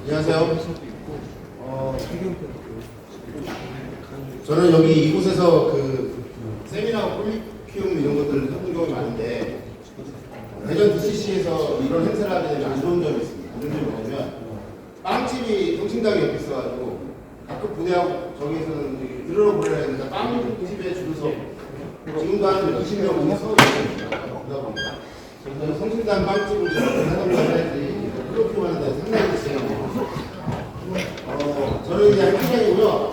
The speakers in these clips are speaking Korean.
안녕하세요. 저는 여기 이곳에서 그 세미나 콜리퀴움 이런 것들을 해본 경험이 많은데 대전 DCC에서 이런 행사를 하게 되면 안 좋은 점이 있습니다. 안 좋은 점이 뭐냐면 빵집이 성심당에 옆에 있어가지고 가끔 부대하고 저기에서는 들으러 보내야 되는데 빵집에 줄을 서 지금도 한 20명 정도 서 있습니다. 그러다 보니까 저는 성심당 빵집을 하던가 해야지 콜리퀴움 하는데 상당히 지쳐요. 저는 이제 한국이고요.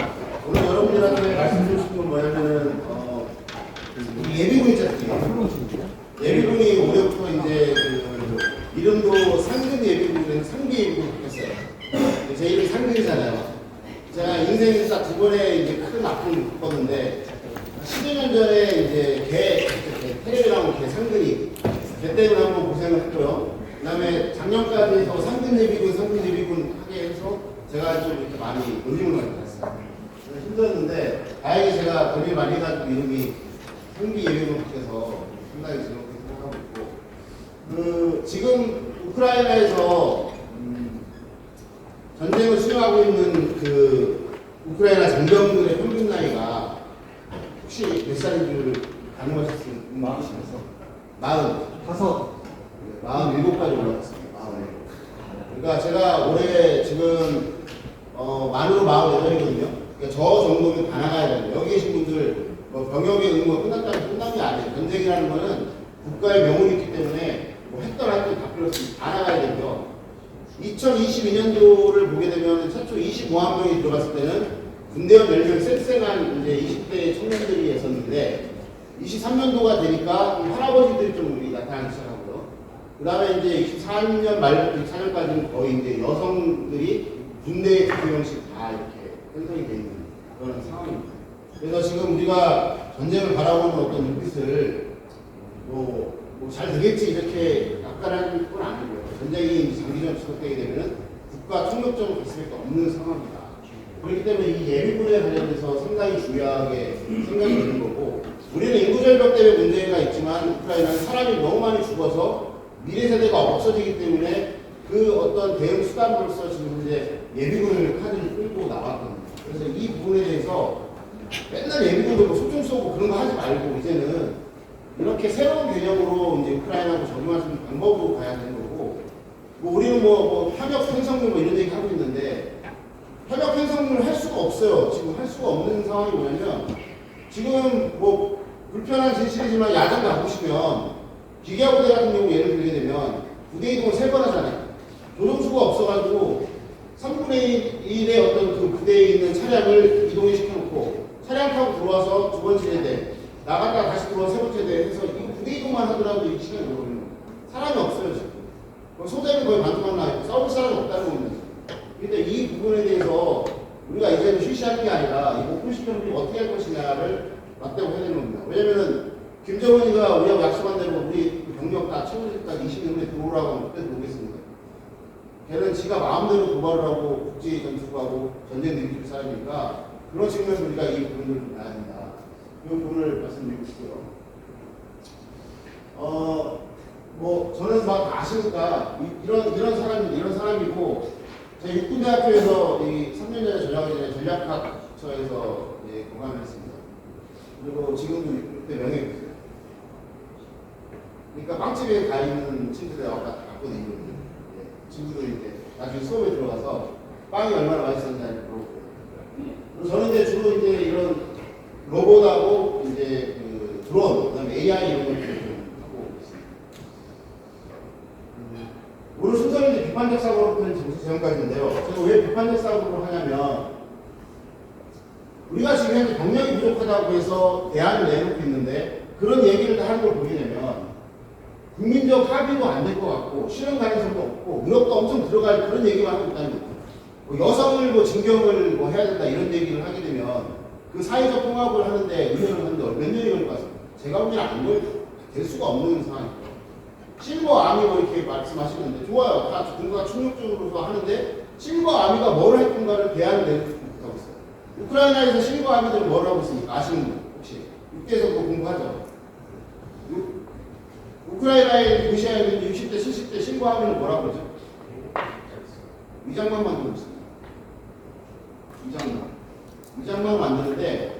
오늘 여러분들한테 말씀드리고 싶은 건 뭐냐면은 예비군 있잖아요. 예비군이 올해부터 이제 그 이름도 상근 예비군에서 상비 예비군 바뀌었어요. 제 이름 상근이잖아요. 제가 인생에서 딱 두 번의 이제 큰 아픔을 겪었는데 10여 년 전에 이제 테레비랑 개 상근이 개 때문에 한번 고생을 했고요. 그다음에 작년까지 해서 상근 예비군 하게 해서 제가 좀 이렇게 많이 놀림을 많이 받았어요. 힘들었는데 다행히 제가 돈을 많이 해가지고 이름이 상비 예비군 바뀌어서 상당히 즐겁게 생각하고 있고 지금 우크라이나에서 전쟁을 수행하고 있는 그 우크라이나 장병들의 평균 나이가 혹시 몇 살인지를 가늠하셨으면 마흔이시면서 47까지 올라갔습니다. 47. 그러니까 제가 올해 지금 만으로 48이거든요. 그러니까 저 정도면 다 나가야 되는데 여기 계신 분들 뭐 병역의 의무가 끝났다면 끝난 게 아니에요. 전쟁이라는 거는 국가의 명운이 있기 때문에 뭐 했던 할때 다 필요 없으면 다 나가야 되고요. 2022년도를 보게 되면 최초 25만 명이 들어갔을 때는 군대원 10명 쌩쌩한 이제 20대 청년들이 있었는데 23년도가 되니까 할아버지들이 좀 우리 나타나기 시작하고요. 그 다음에 이제 24년 말부터 24년까지는 거의 이제 여성들이 군대의 구형식 다 이렇게 편성이 되어 있는 그런 상황입니다. 그래서 지금 우리가 전쟁을 바라보는 어떤 눈빛을 잘 되겠지 이렇게 약간한 건 아니고요. 전쟁이 장기전 지속되게 되면 국가 총력전을 갈 수밖에 없는 상황입니다. 그렇기 때문에 이 예비군에 관련해서 상당히 중요하게 생각이 드는 거고 우리는 인구절벽 때문에 문제가 있지만 우크라이나는 사람이 너무 많이 죽어서 미래 세대가 없어지기 때문에 그 어떤 대응 수단으로서 지금 이제 예비군을 카드를 끌고 나왔거든요. 그래서 이 부분에 대해서 맨날 예비군도 소총 쏘고 그런 거 하지 말고 이제는 이렇게 새로운 개념으로 이제 우크라이나하고 적용할 수 있는 방법으로 가야 되는 거고 우리는 협력 편성물 이런 얘기 하고 있는데 협력 편성물을 할 수가 없어요. 지금 할 수가 없는 상황이 뭐냐면 지금 불편한 진실이지만 야장 가보시면 기계부대 같은 경우 예를 들게 되면 부대 이동을 3번 하잖아요. 조종수가 없어가지고 3분의 1의 어떤 그 부대에 있는 차량을 이동을 시켜놓고 차량 타고 들어와서 두 번째 대대 나갔다가 다시 들어와서 세 번째 대대 해서 이 부대 이동만 하더라도 이 시간이 오래 걸리는 거예요. 사람이 없어요 지금. 소재는 거의 반토막 나있고 싸울 사람이 없다는 겁니다. 그런데 이 부분에 대해서 우리가 이제는 쉬쉬하는 게 아니라 이 목표 시점을 어떻게 할 것이냐를 맞대고 해야 되는 겁니다. 왜냐면은 김정은이가 우리하고 약속한 대로 우리 병력 다 채워질 때까지 20년 후에 들어오라고 하면 그때 들어오겠습니다. 걔는 지가 마음대로 도발을 하고 국제 전투하고 전쟁 일으킬 사람이니까 그런 측면에서 우리가 이 부분을 좀 봐야 된다. 이 부분을 말씀드리고 싶고요. 저는 막 아시니까 이런 사람이고 제가 육군대학교에서 이 3년 전에 전역하기 전에 전략학처에서 공감을 했습니다. 그리고 지금도 육대 명예교수예요. 그러니까 빵집에 가 있는 친구들이 갖고 있는 친구들이 이제 나중에 수업에 들어가서 빵이 얼마나 맛있었는지 물어보고 저는 이제 주로 이제 이런 로봇하고 이제 그 드론, 그다음에 AI 이런 것들을 좀 하고 있습니다. 오늘 순서는 이제 비판적 사고로는 지금까지인데요. 제가 왜 비판적 사고를 하냐면 우리가 지금 현재 병력이 부족하다고 해서 대안을 내놓고 있는데 그런 얘기를 다 하는 걸 보게 되면 국민적 합의도 안 될 것 같고 실현 가능성도 없고 의혹도 엄청 들어갈 그런 얘기만 하고 있다는 거죠. 여성을 징병을 해야 된다 이런 얘기를 하게 되면 그 사회적 통합을 하는데 의논을 하는데 몇 년이 걸릴 것 같습니다. 제가 보기에는 될 수가 없는 상황이죠. 실버 아미 이렇게 말씀하시는데 좋아요. 다 군가 충격적으로서 하는데 실버 아미가 뭘 할 건가를 대안을 내놓고 하고 있어요. 우크라이나에서 실버 아미들은 뭘 하고 있습니까? 아시는 분 혹시? 육대에서 그거 공부하죠. 우크라이나의 러시아에 있는 60대, 70대 신고하면 뭐라고 그러죠? 위장막 만들고 있습니다. 위장막 만드는데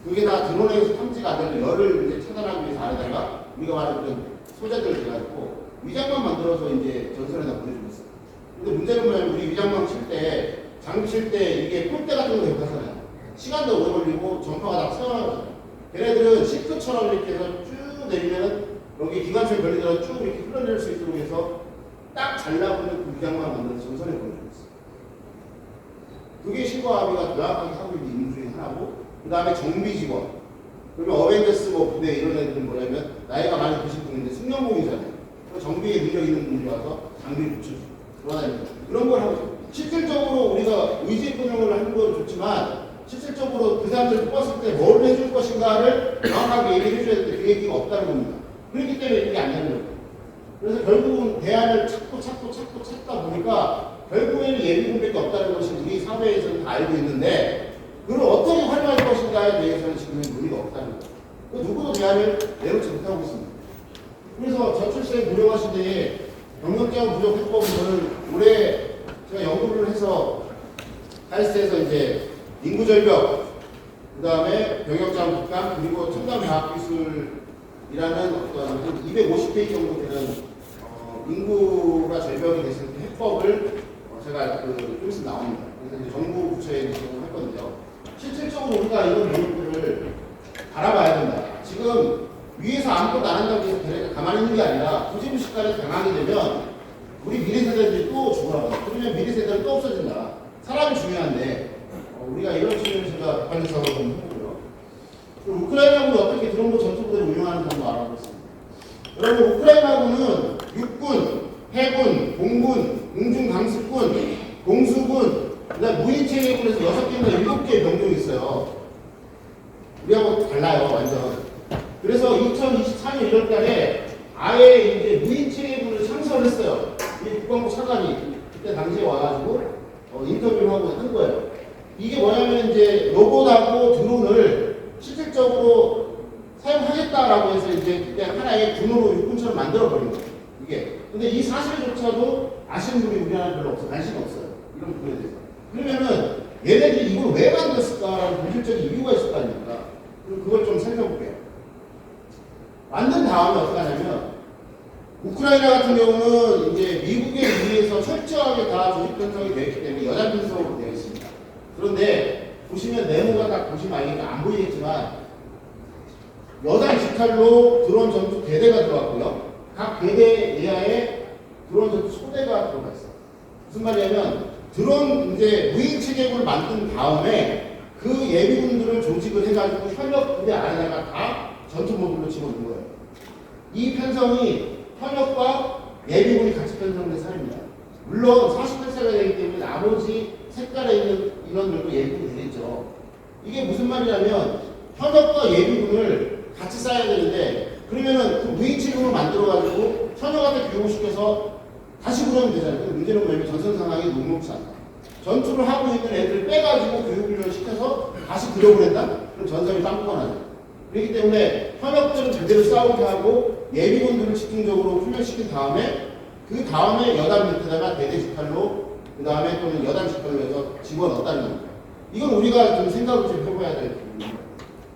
그게 다 드론에서 탐지가 안 되는 열을 이제 차단하기 위해서 안에다가 우리가 말하는 소재들을 해가지고 위장막 만들어서 이제 전선에다 보내주고 있어요. 근데 문제는 뭐냐면 우리 위장막 칠 때 장비 칠 때 이게 폴대 같은 거 욕하잖아요. 시간도 오래 걸리고 전파가 다 튀어나가잖아요. 걔네들은 시트처럼 이렇게 해서 쭉 내리면 여기 기관총 걸리더라도 쭉 이렇게 흘러내릴 수 있도록 해서 딱 잘라보는 그 위장막 만들어서 전선에 보내주고 있어요. 그게 신고합의가 명확하게 하고 있는 임무 중에 하나고, 그 다음에 정비 직원. 그러면 어벤져스 뭐 부대 이런 애들은 뭐냐면 나이가 많이 드신 분인데 숙련공이잖아요. 정비에 능력 있는 분들이 와서 장비를 붙여주고 돌아다니는 그런 걸 하고 있어요. 실질적으로 우리가 의제분용을 하는 건 좋지만 실질적으로 그 사람들 뽑았을 때 뭘 해줄 것인가를 명확하게 얘기를 해줘야 되는데 그 얘기가 없다는 겁니다. 그렇기 때문에 이게 안 되는 거예요. 그래서 결국은 대안을 찾다 보니까 결국에는 예비군밖에 없다는 것이 우리 사회에서는 다 알고 있는데 그걸 어떻게 활용할 것인가에 대해서는 지금 논의가 없다는 거예요. 누구도 대안을 내놓지 못하고 있습니다. 그래서 저출생 무료화 시대에 병력제한 부족 해법은 저는 올해 제가 연구를 해서 카이스트에서 이제 인구절벽, 그 다음에 병역자원 국감, 그리고 첨단과학기술이라는 어떤 250페이지 정도 되는 인구가 절벽이 됐을 때 해법을 제가 좀 있으면 나옵니다. 그래서 이제 정부 부처에 지금 했거든요. 실질적으로 우리가 이런 내용들을 바라봐야 된다. 지금 위에서 아무것도 안 한다고 해서 걔네가 가만히 있는 게 아니라 부지부식간에 당하게 되면 우리 미래 세대들이 또 죽어나가. 그러면 미래 세대는 또 없어진다. 사람이 중요한데 우리가 이런 측면을 제가 관리사업을 좀 해보고요. 그리고 우크라이나군이 어떻게 드론도 전투부대를 운영하는지 한번 알아보겠습니다. 여러분 우크라이나군은 육군, 해군, 공군, 공중강습군, 공수군, 그다음 무인체계군에서 6개인가 7개의 병종이 있어요. 우리하고 달라요, 완전. 그래서 2024년 1월 달에 아예 이제 무인체계군을 창설을 했어요. 이 국방부 차관이 그때 당시에 와가지고 인터뷰를 하고 한 거예요. 이게 뭐냐면 이제 로봇하고 드론을 실질적으로 사용하겠다라고 해서 이제 그때 하나의 군으로 육군처럼 만들어버린 거예요. 이게. 근데 이 사실조차도 아시는 분이 우리나라에 별로 없어요. 관심이 없어요. 이런 부분에 대해서. 그러면은 얘네들이 이걸 왜 만들었을까라는 본질적인 이유가 있을 거 아닙니까? 그럼 그걸 좀 살펴볼게요. 만든 다음에 어떻게 하냐면 우크라이나 같은 경우는 이제 미국에 의해서 철저하게 다 조직 편성이 되어 있기 때문에 여단 편성으로 되어 있습니다. 그런데 보시면 네모가 딱 보시면 알겠지만 안 보이겠지만 여단 직할로 드론 전투 대대가 들어갔고요. 각 대대 이하에 드론 전투 소대가 들어가 있어요. 무슨 말이냐면 드론 이제 무인 체계군을 만든 다음에 그 예비군들을 조직을 해가지고 현역 부대 안에다가 다 전투 모듈로 집어넣은 거예요. 이 편성이 현역과 예비군이 같이 편성된 사례입니다. 물론 48세가 되기 때문에 나머지 색깔에 있는 인원들도 예비군이 되겠죠. 이게 무슨 말이냐면 현역과 예비군을 같이 쌓아야 되는데 그러면은 그 무인체계군을 만들어가지고 현역한테 교육을 시켜서 다시 그러면 되잖아요. 근데 문제는 뭐냐면 전선 상황이 녹록치 않다. 전투를 하고 있는 애들을 빼가지고 교육훈련을 시켜서 다시 구력을 했다? 그럼 전선이 빵꾸가 나죠. 그렇기 때문에 현역들은 제대로 싸우게 하고 예비군들을 집중적으로 훈련시킨 다음에 그 다음에 여단 밑에다가 대대 직할로 그 다음에 또는 여단 직할로 해서 집어넣었다는 겁니다. 이건 우리가 좀 생각을 좀 해봐야 될 부분입니다.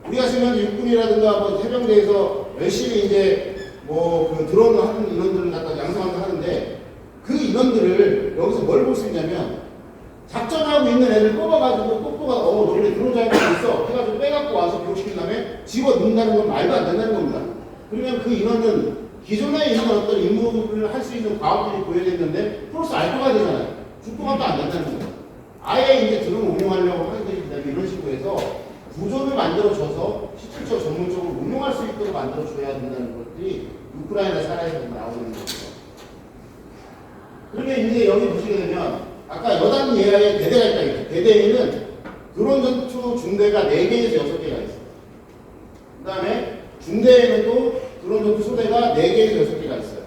우리가 지금 육군이라든가 뭐 해병대에서 열심히 이제 뭐 그 드론을 하는 인원들을 갖다 양성한다 하는데 그 인원들을 여기서 뭘 볼 수 있냐면 작전하고 있는 애들 뽑아가지고 똑똑가 너네 드론 잘 하고 있어 해가지고 빼갖고 와서 교육시킨 다음에 집어넣는다는 건 말도 안 된다는 겁니다. 그러면 그 인원은 기존에 있는 어떤 임무를 할 수 있는 과학들이 보여졌는데 플러스 알파가 되잖아요. 죽도감도 안 된다는 겁니다. 아예 이제 드론 운용하려고 하게 되기 때문에 이런 식으로 해서 구조를 만들어줘서 실질적으로 전문적으로 운용할 수 있도록 만들어줘야 된다는 것들이 우크라이나 사례에서 나오는 거죠. 그러면 이제 여기 보시게 되면 아까 여단 예하에 대대가 있다 했죠. 대대에는 드론 전투 중대가 4개에서 6개가 있어요. 그 다음에 중대에는 또 드론 전투 소대가 4개에서 6개가 있어요.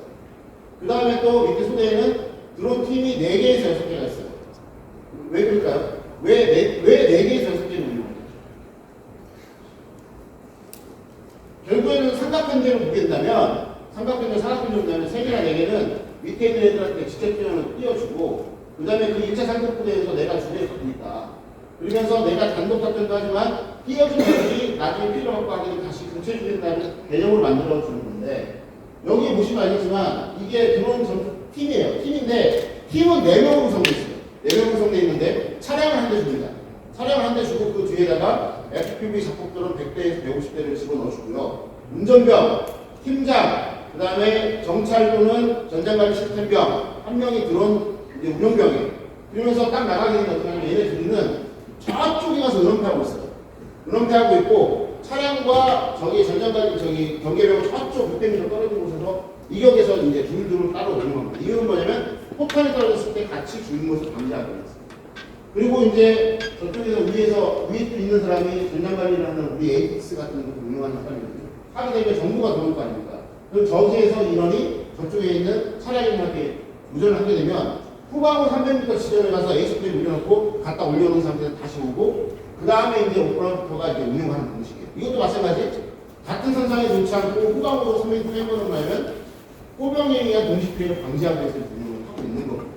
그 다음에 또 밑에 소대에는 드론 팀이 4개에서 6개가 있어요. 왜 그럴까요? 왜 4개에서 6개를 운영해요? 결국에는 삼각편제로 보게 된다면 삼각편제, 사각편제로 본다면 3개나 4개는 밑에 있는 애들한테 직접 띄워주고 그 다음에 그 1차, 캠프대에서 내가 주례에 있다. 그러면서 내가 단독 작전도 하지만 띄어준 애들이 나중에 필요 갖고 하기를 다시 교체해주겠다는 개념으로 만들어주는 건데, 여기 보시면 알겠지만 이게 드론 전투 팀이에요. 팀인데 팀은 4명으로 구성되어 있어요. 4명으로 구성되어 있는데 차량을 한 대 줍니다. 차량을 한 대 주고 그 뒤에다가 FPV 작곡들은 100대에서 150대를 집어넣어주고요. 운전병, 팀장, 그 다음에 정찰 또는 전장관리 시스템병, 한 명이 드론 이제 운영병이에요. 그러면서 딱 나가게 되면 어떻게 하냐면 얘네 둘이는 저쪽에 가서 은원패하고 있어요. 은원패하고 있고 차량과 저기 전장관리 저기 경계병 저쪽 600m 떨어진 곳에서 이격에서 이제 둘둘 따로 운영합니다. 이유는 뭐냐면 폭탄이 떨어졌을 때 같이 죽는 것을 방지하기 위해서. 그리고 이제 저쪽에서 위에 있는 사람이 전장관리를 하는 우리 에이스 같은 것도 운영하는 사람이거든요. 하게 되면 정부가 들어올 거 아닙니까? 그럼 저기에서 인원이 저쪽에 있는 차량인한테 무전을 하게 되면 후방으로 300m 지점에 가서 에이스를 올려놓고 갖다 올려놓은 상태에서 다시 오고 그 다음에 이제 오퍼레이터가 이제 운영하는 방식이에요. 이것도 마찬가지. 같은 선상에 놓지 않고 후방으로 300m 빼버리면 호병에 의한 동시 피해를 방지하기 위해서 운영을 하고 있는 거거든요.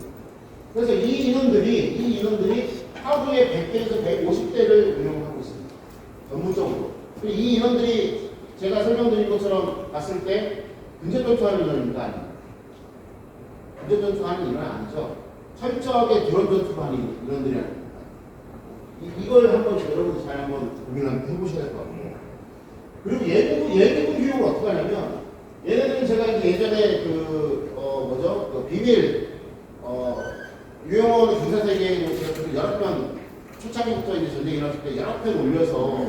그래서 이 인원들이 하루에 100대에서 150대를 운영을 하고 있습니다. 전문적으로. 이 인원들이 제가 설명드린 것처럼 봤을 때 근접전투하는 인원입니까? 아닙니까? 근접전투하는 인원은 아니죠. 철저하게 드론 전투를 하는 인원들이 아닙니다. 이걸 한번 여러분들 잘 한번 고민을 해보셔야 될 것 같고. 그리고 예비군 교육을 어떻게 하냐면 얘네들은 제가 이제 예전에 그 비밀 유영원 군사세계에 제가 여러 편 초창기부터 이제 전쟁이 일어났을 때 여러 편 올려서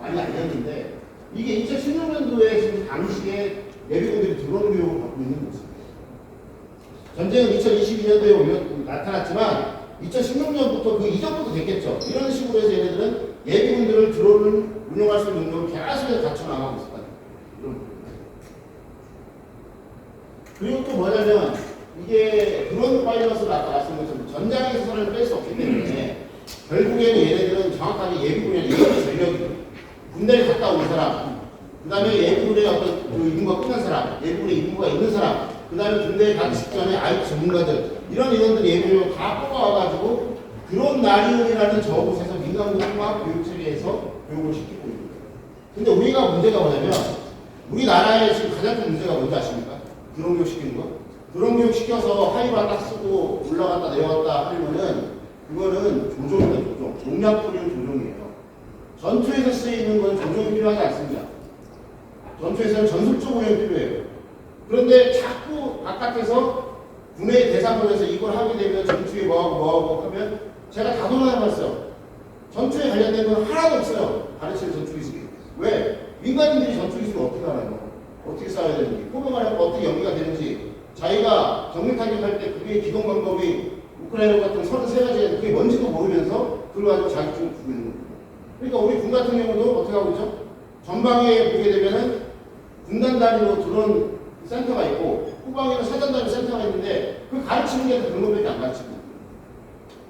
많이 알렸는데 이게 2016년도에 지금 당시에 예비군들이 드론 교육을 받고 있는 모습이에요. 전쟁은 2022년도에 나타났지만 2016년부터 그 이전부터 됐겠죠. 이런 식으로 해서 얘네들은 예비군들을 드론을 운영할 수 있는 능력을 계속해서 갖춰나가고 있을 거예요. 그리고 또 뭐냐면 이게 드론 파일럿을 아까 말씀드린 것처럼 전장에서 사람을 뺄 수 없기 때문에 결국에는 얘네들은 정확하게 예비군의 예비 전력이에요. 군대를 갔다 온 사람, 그 다음에 예비군의 어떤 그 임무가 끝난 사람, 예비군의 임무가 있는 사람, 그 다음에 군대에 가기 직전에 IT 전문가들, 이런 인원들 예비군을 다 뽑아와가지고 드론 나리온이라는 저곳에서 민간공학 교육체계에서 교육을 시키고 있는 거예요. 근데 우리가 문제가 뭐냐면 우리나라의 지금 가장 큰 문제가 뭔지 아십니까? 드론 교육 시키는 거? 드론 교육 시켜서 하이바 딱 쓰고 올라갔다 내려갔다 하면은 그거는 조종입니다. 조종. 농약 뿌리는 조종이에요. 전투에서 쓰이는 건 조종이 필요하지 않습니다. 전투에서는 전술적 운영이 필요해요. 그런데 자꾸 바깥에서 군의 대상권에서 이걸 하게 되면 전투에 뭐하고 하면 제가 다 돌아다녔어요. 전투에 관련된 건 하나도 없어요. 가르치는 전투 기술이. 왜? 민간인들이 전투 기술을 어떻게 알아요? 어떻게 싸워야 되는지, 포병을 하면 어떻게 연기가 되는지, 자기가 정밀 타격할 때 그게 기동 방법이 우크라이나 같은 33가지에 그게 뭔지도 모르면서 그걸 가지고 자기 쪽을 두고 있는 거예요. 그러니까 우리 군 같은 경우도 어떻게 하고 있죠? 전방에 보게 되면은 군단 단위로 드론 센터가 있고 후방에는 사전 단위 센터가 있는데 그 가르치는 게 그런 것밖에 안 가르치고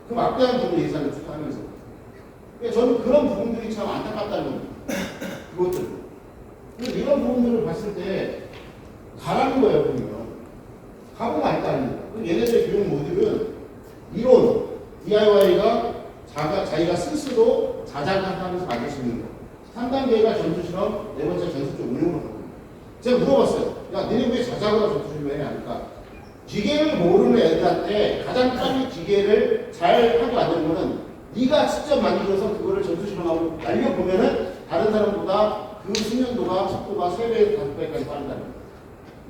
그 막대한 돈을 예산을 투자하면서 그러니까 저는 그런 부분들이 참 안타깝다는 겁니다. 그것들. 근데 이런 부분들을 봤을 때 가라는 거예요, 보면. 가보면 알 거 아닙니까? 얘네들의 교육 모듈은 이론, DIY가 자기가 스스로 자작하면서 만들 수 있는 거. 3단계가 전투실험, 4번째 전술적 운용을 하고 있는 제가 물어봤어요. 야, 너네 왜 자작으로 전투실험을 해야 하니까? 기계를 모르는 애들한테 가장 빨리 기계를 잘 하게 만드는 거는 네가 직접 만들어서 그거를 전투실험하고 날려보면은 다른 사람보다 그 숙련도가, 속도가 3배에서 5배까지 빠르다는 거예요.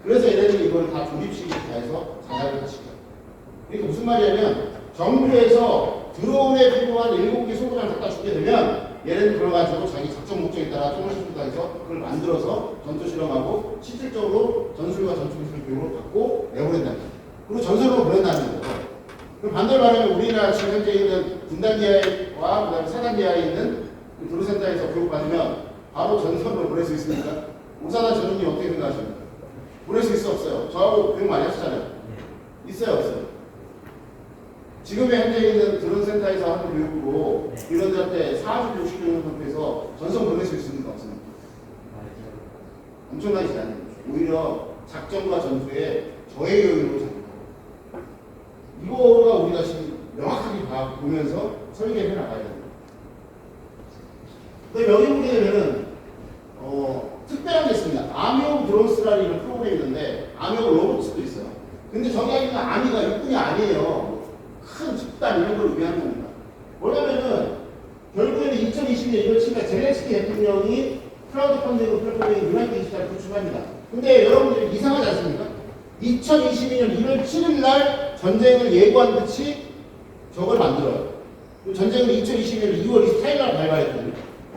그래서 얘네들이 이걸 다 조립식으로 다 해서 자작을 하시죠. 그러니까 무슨 말이냐면 정부에서 드론에 필요한 7개 소구장을 갖다 주게 되면 얘네들 들어가지고 자기 작전 목적에 따라 총알식부터 해서 그걸 만들어서 전투 실험하고 실질적으로 전술과 전투 기술 교육을 받고 내보낸다는 거예요. 그리고 전설로 보낸다는 거예요. 그럼 반대로 말하면 우리나라 지금 현재 있는 군단 지하와 그다음에 사단 지하에 있는 그 드론센터에서 교육받으면 바로 전설로 보낼 수 있습니까? 오사단 전원님 어떻게 생각하십니까? 보낼 수 있어 없어요? 저하고 교육 많이 하시잖아요. 있어요 없어요? 지금의 현재 있는 드론센터에서 하는 교육으로 이런들한테 4주 60년 상태에서 전선 보낼 수 있습니까? 없습니까? 엄청나게 잘하는 거죠. 오히려 작전과 전투에 저해 교육으로 잡는 거예요. 이거가 우리가 지금 명확하게 보면서 설계해 나가야 됩니다. 근데 여기 보게 되면은 특별한 게 있습니다. 아미 오브 드론스라는 이런 프로그램이 있는데 아미 오브 로봇도 있어요. 근데 저기 있는 아미가 육군이 아니에요. 큰 집단 이런 걸 위한 겁니다. 뭐냐면은 결국에는 2020년 1월 7일 젤렌스키 대통령이 크라우드 펀딩 플랫폼인 유나이티드 디지털을 구축합니다. 근데 여러분들이 이상하지 않습니까? 2022년 1월 7일 날 전쟁을 예고한 듯이 저걸 만들어요. 전쟁은 2022년 2월 24일 날 발발했거든요.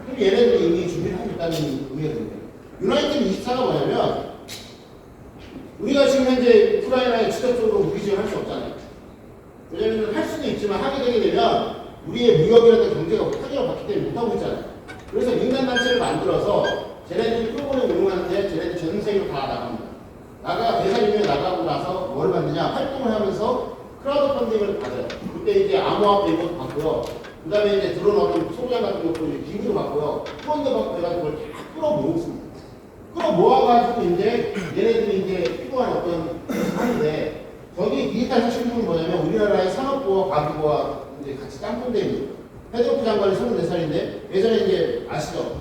그럼 얘네들이 이미 준비를 하고 있다는 의미가 됩니다. 유나이티드 24가 뭐냐면 우리가 지금 현재 우크라이나에 직접적으로 무기 지원할 수 없잖아요. 왜냐면 할 수도 있지만 하게 되게 되면 우리의 무역이라든가 경제가 타격을 받기 때문에 못하고 있잖아요. 그래서 민간단체를 만들어서 쟤네들이 프로그램을 운영하는데 쟤네들 전 세계로 다 나갑니다. 나가 대사님이 나가고 나서 뭘 받느냐 활동을 하면서 크라우드 펀딩을 받아요. 그때 이제 암호화폐 이것도 받고요. 그 다음에 이제 드론 어떤 소비자 같은 것도 이제 기부도 받고요. 후원도 받고 해가지고 그걸 다 끌어모으습니다. 끌어모아가지고 이제 얘네들이 이제 필요한 어떤 하는데 저기 디지털 혁신은 뭐냐면 우리나라의 산업부와 과기부와 이제 같이 짬뽕되어 있는 헤드로프 장관이 24살인데 예전에 이제 아시죠?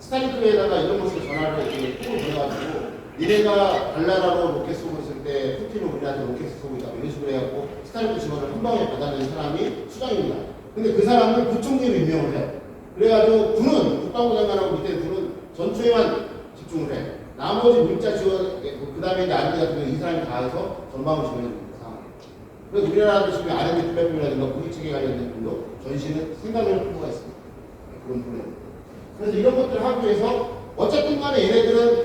스타링크에다가 이런 것을 전화를 이렇게 톡을 보내가지고 니네가 달나라로 로켓 쏘고 있을 때 푸틴은 우리한테 로켓 쏘고 있다 이런 식으로 해갖고 스타링크 지원을 한 방에 받아낸 사람이 수장입니다. 근데 그 사람을 부총리로 임명을 해요. 그래가지고 군은 국방부 장관하고 밑에 군은 전투에만 집중을 해. 나머지 문자 지원 그 다음에 이제 R&D 같은 경우 이 사람이 다 해서 전방을 지원해줍니다. 그래서 우리나라도 지금 R&D 플랫폼이라든가 무기체계 관련된 분도 전시는 생각을 할 필요가 있습니다. 그런 프로그램. 그래서 이런 것들을 하기 위해서 어쨌든 간에 얘네들은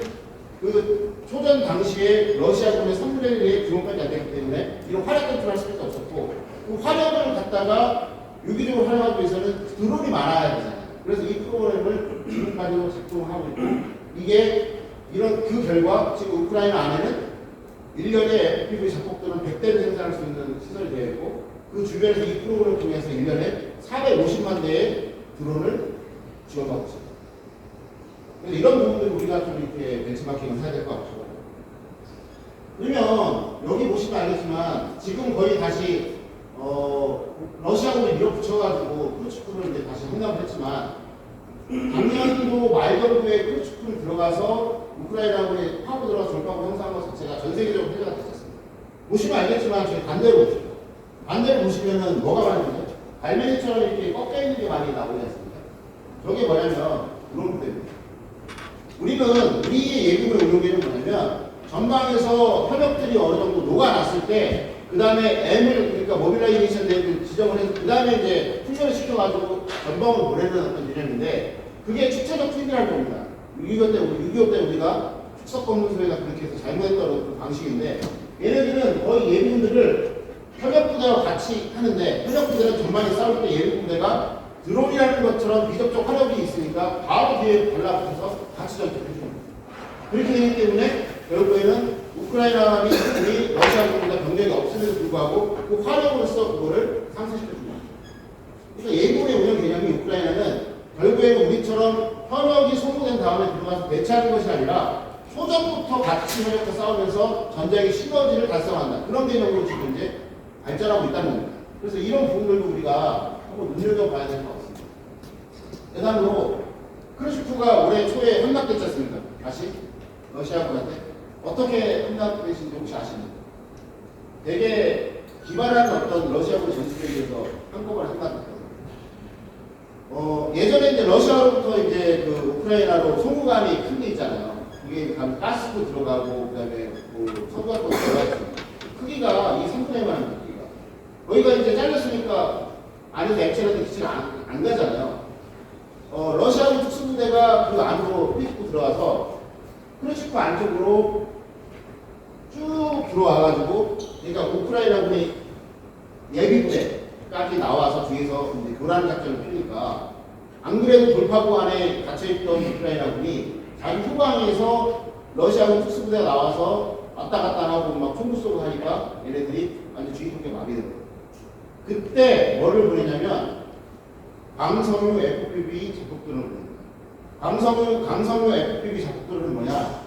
그 초전 당시에 러시아군의 3분의 1의 규모까지 안 되기 때문에 이런 화력 컨트롤 할 수밖에 없었고 그 화력을 갖다가 유기적으로 활용하기 위해서는 드론이 많아야 되잖아요. 그래서 이 프로그램을 지금까지도 작동하고 있고 이게 이런 그 결과 지금 우크라이나 안에는 1년에 FPV 작곡들은 100대를 생산할 수 있는 시설이 되어 있고 그 주변에서 이 프로그램을 통해서 1년에 450만 대의 드론을 지원하고 있습니다. 그래서 이런 부분들 우리가 좀 이렇게 벤치마킹을 해야 될 것 같죠. 그러면 여기 보시면 알겠지만 지금 거의 다시 러시아군이 밀어붙여가지고 크루츠크를 이제 다시 함락을 했지만 작년도 말 정도에 크루츠크를 들어가서 우크라이나군이 파고 들어가서 돌파구 형성한 것 자체가 전 세계적으로 회자가 됐었습니다. 보시면 알겠지만 저희 반대로 보시죠. 반대로 보시면은 뭐가 많이 나오죠? 갈매기처럼 이렇게 꺾여 있는 게 많이 나오지 않습니까? 저게 뭐냐면 드론 부대입니다. 우리는 우리의 예비군의 운용계는 뭐냐면 전방에서 협력들이 어느 정도 녹아났을 때 그 다음에 M을 그러니까 모빌라이제이션 대회를 지정을 해서 그 다음에 이제 훈련을 시켜가지고 전방으로 보내는 어떤 개념인데 그게 축체적 투입이라는 겁니다. 6.25 때 우리가 축석검문소회가 그렇게 해서 잘못했던 방식인데 얘네들은 거의 예비군들을 협력부대와 같이 하는데 협력부대는 전방에 싸울 때 예비군대가 드론이라는 것처럼 비접촉 화력이 있으니까 바로 뒤에 발라붙어서 같이 전투를 해줍니다. 그렇게 되기 때문에 결국에는 우크라이나군이 러시아군보다 병력이 없음에도 불구하고 그 화력으로서 그거를 상쇄시켜줍니다. 그러니까 예비군의 운영 개념이 우크라이나는 결국에는 우리처럼 현역이 소모된 다음에 들어가서 대체하는 것이 아니라 초전부터 같이 협력해 싸우면서 전쟁의 시너지를 달성한다. 그런 개념으로 지금 이제 발전하고 있다는 겁니다. 그래서 이런 부분들도 우리가 한번 눈여겨봐야 될 것 같습니다. 대단으로 크루시프가 올해 초에 함락됐지 않습니까? 다시 러시아군한테 어떻게 함락되신지 혹시 아십니까? 되게 기발한 어떤 러시아군의 전술에 의해서 한꺼번에 함락됐거든요. 예전에 이제 러시아로부터 이제 그 우크라이나로 송구감이 큰 게 있잖아요. 그게 가스도 들어가고 그다음에 그 석유화도 들어가고 크기가 이 3분의 1만 하는 크기가. 여기가 이제 잘렸으니까 안에서 액체라든지 기체가 안 가잖아요. 러시아군 특수부대가 그 안으로 삐고 들어와서 크루시프 안쪽으로 쭉 들어와가지고 그러니까 우크라이나군이 예비부대까지 나와서 뒤에서 이제 교란 작전을 펴니까 안 그래도 돌파구 안에 갇혀있던 우크라이나군이 자기 후방에서 러시아군 특수부대가 나와서 왔다 갔다 하고 막 총구 쏘고 하니까 얘네들이 완전 주의통계 마비된 거예요. 그때 뭐를 보내냐면 강성유 FPV 작곡들을 보냅니다. 강성유 FPV 작곡들은 뭐냐?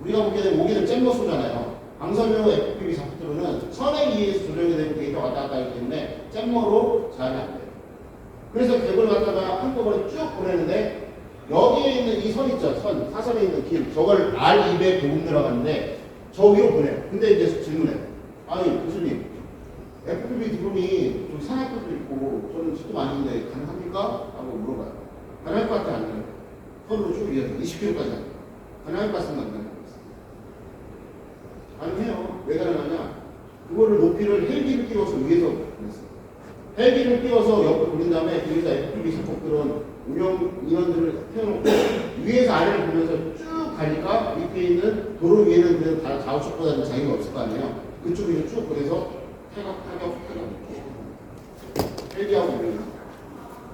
우리가 보게 되면 오게 되면 잼머 쏘잖아요. 강성유 FPV 작곡들은 선행 위에서 조정이 되는 데이터 왔다 갔다 하기 때문에 잼머로 제한이 안 돼요. 그래서 객을 갖다가 한꺼번에 쭉 보내는데 여기에 있는 이 선 있죠. 선, 사선에 있는 길. 저걸 R200 보급 들어가는데 저 위로 보내요. 근데 이제 질문해. 아니, 교수님. FPV 드론이 좀 산악도도 있고 저는 직도 많이 있는데 가능합니까? 라고 물어봐요. 가능할 것 같지 않나요? 선으로 쭉 이어서 20km까지 합니다. 가능할 것 같으면 안 가능할 것 같습니다. 가능해요. 왜 가능하냐? 그거를 높이를 헬기를 띄워서 위에서 보냈어요. 헬기를 띄워서 옆으로 돌린 다음에 거기다 FPV 선박들은 운영 인원들을 태워놓고 위에서 아래를 보면서 쭉 가니까 밑에 있는 도로 위에는 그냥 다 좌우측보다는 장애가 없을 거 아니에요. 그쪽 위로 쭉 보내서 타격 헬기하고 운영을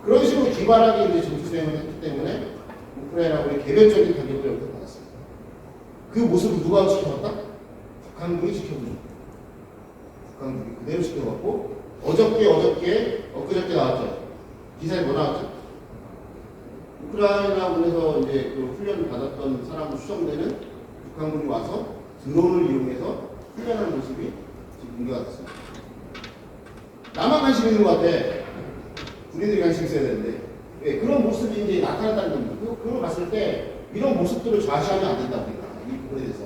그런 식으로 기발하게 이제 전투 수행을 했기 때문에 우크라이나가 우리 개별적인 타격을 여기서 받았습니다. 그 모습을 누가 지켜봤다? 북한군이 지켜보죠. 북한군이 그대로 지켜봤고 엊그저께 나왔죠. 기사에 뭐 나왔죠? 우크라이나군에서 이제 그 훈련 받았던 사람으로 추정되는 북한군이 와서 드론을 이용해서 훈련하는 모습이 지금 공개가 됐습니다. 나만 관심 있는 것 같아. 군인들이 관심 있어야 되는데. 예, 그런 모습이 이제 나타났다는 겁니다. 그걸 봤을 때 이런 모습들을 좌시하면 안 된다고 합니다. 이 부분에 대해서.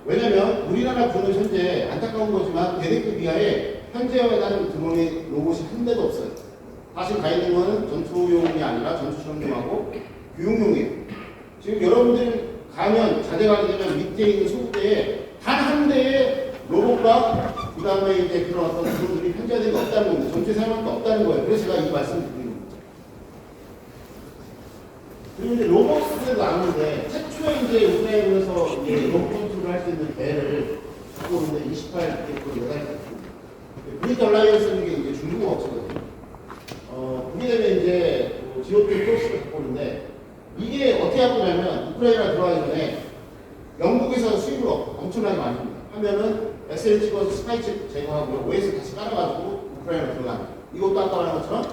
왜냐면 우리나라 군은 현재 안타까운 거지만 대대급 이하에 현재 해당 드론의 로봇이 한 대도 없어요. 사실 가 있는 거는 전투용이 아니라 전투 실험용하고 교육용이에요. 지금 여러분들 가면 자대 가게 되면 밑에 있는 소부대에 단 한 대의 로봇과 그 다음에 이제 그런 어떤 드론들이 현재된 게 없다는 겁니다. 전투에 사용할 게 없다는 거예요. 그래서 제가 이 말씀을 드리는 겁니다. 그리고 이제 로봇들도 아는데 최초에 이제 우크라이나에서 로봇 전투를 할 수 있는 배를 갖고 오는데 28개국 여덟 브리트 얼라이언스라는 게 이제 중국 업체거든요. 그게 되면 이제 지오토 프로스를 갖고 오는데 이게 어떻게 하고 나면 우크라이나 들어가기 전에 영국에서 수입을 엄청나게 많이 합니다. 하면은 SL 찍어서 스카이칩 제거하고요. OS 다시 깔아가지고 우크라이나 들어가는 이것도 아까 말한 것처럼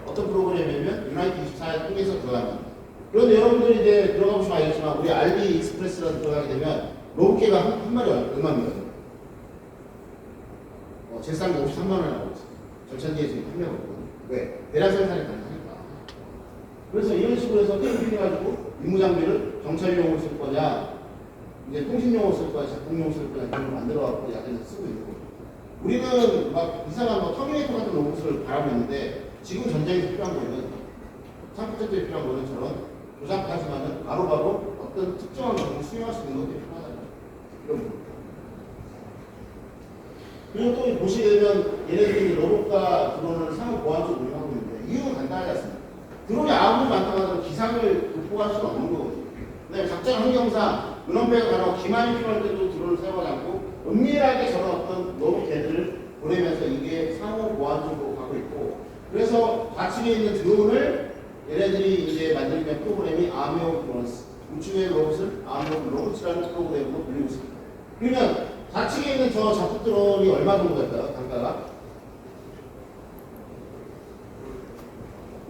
어떤 프로그램이냐면 유나이트 24를 통해서 들어가는 겁니다. 그런데 여러분들이 이제 들어가보시면 알겠지만 우리 알리 익스프레스라도 들어가게 되면 로봇개가 한 마리 얼마입니까? 제싼 게 53만 원이 나오고 있어요. 절찬기에 지금 판매가 없거든요. 왜? 대량 생산이 가능하니까. 그래서 이런 식으로 해서 땡기해가지고 임무장비를 정찰용으로 쓸 거냐, 이제 통신용으로 쓸 거냐, 작동용으로 쓸 거냐, 이런 걸 만들어갖고 야전에서 쓰고 있는 거예요. 우리는 막 이상한 터미네이터 같은 로봇을 바라고 있는데 지금 전쟁에서 필요한 거는, 상급전쟁에 필요한 거는 저런 조작하지만은 바로바로 어떤 특정한 것을 수행할 수 있는 것들이 필요하다. 이런 거. 그리고 또 보시게 되면 얘네들이 로봇과 드론을 상호 보안적으로 운영하고 있는데 이유는 간단하지 않습니다. 드론이 아무리 많다고 하더라도 기상을 극복할 수는 없는 거거든요. 그다음에 작전 환경상 은원배가 가능하고 기만이 필요할 때도 드론을 사용하지 않고 은밀하게 저런 어떤 로봇 개들을 보내면서 이게 상호 보안적으로 가고 있고, 그래서 좌측에 있는 드론을 얘네들이 이제 만들면 프로그램이 아미 오브 드론스, 우측의 로봇을 아미 오브 로봇이라는 프로그램으로 불리고 있습니다. 그러면 좌측에 있는 저 자폭 드론이 얼마 정도 될까요? 단가가?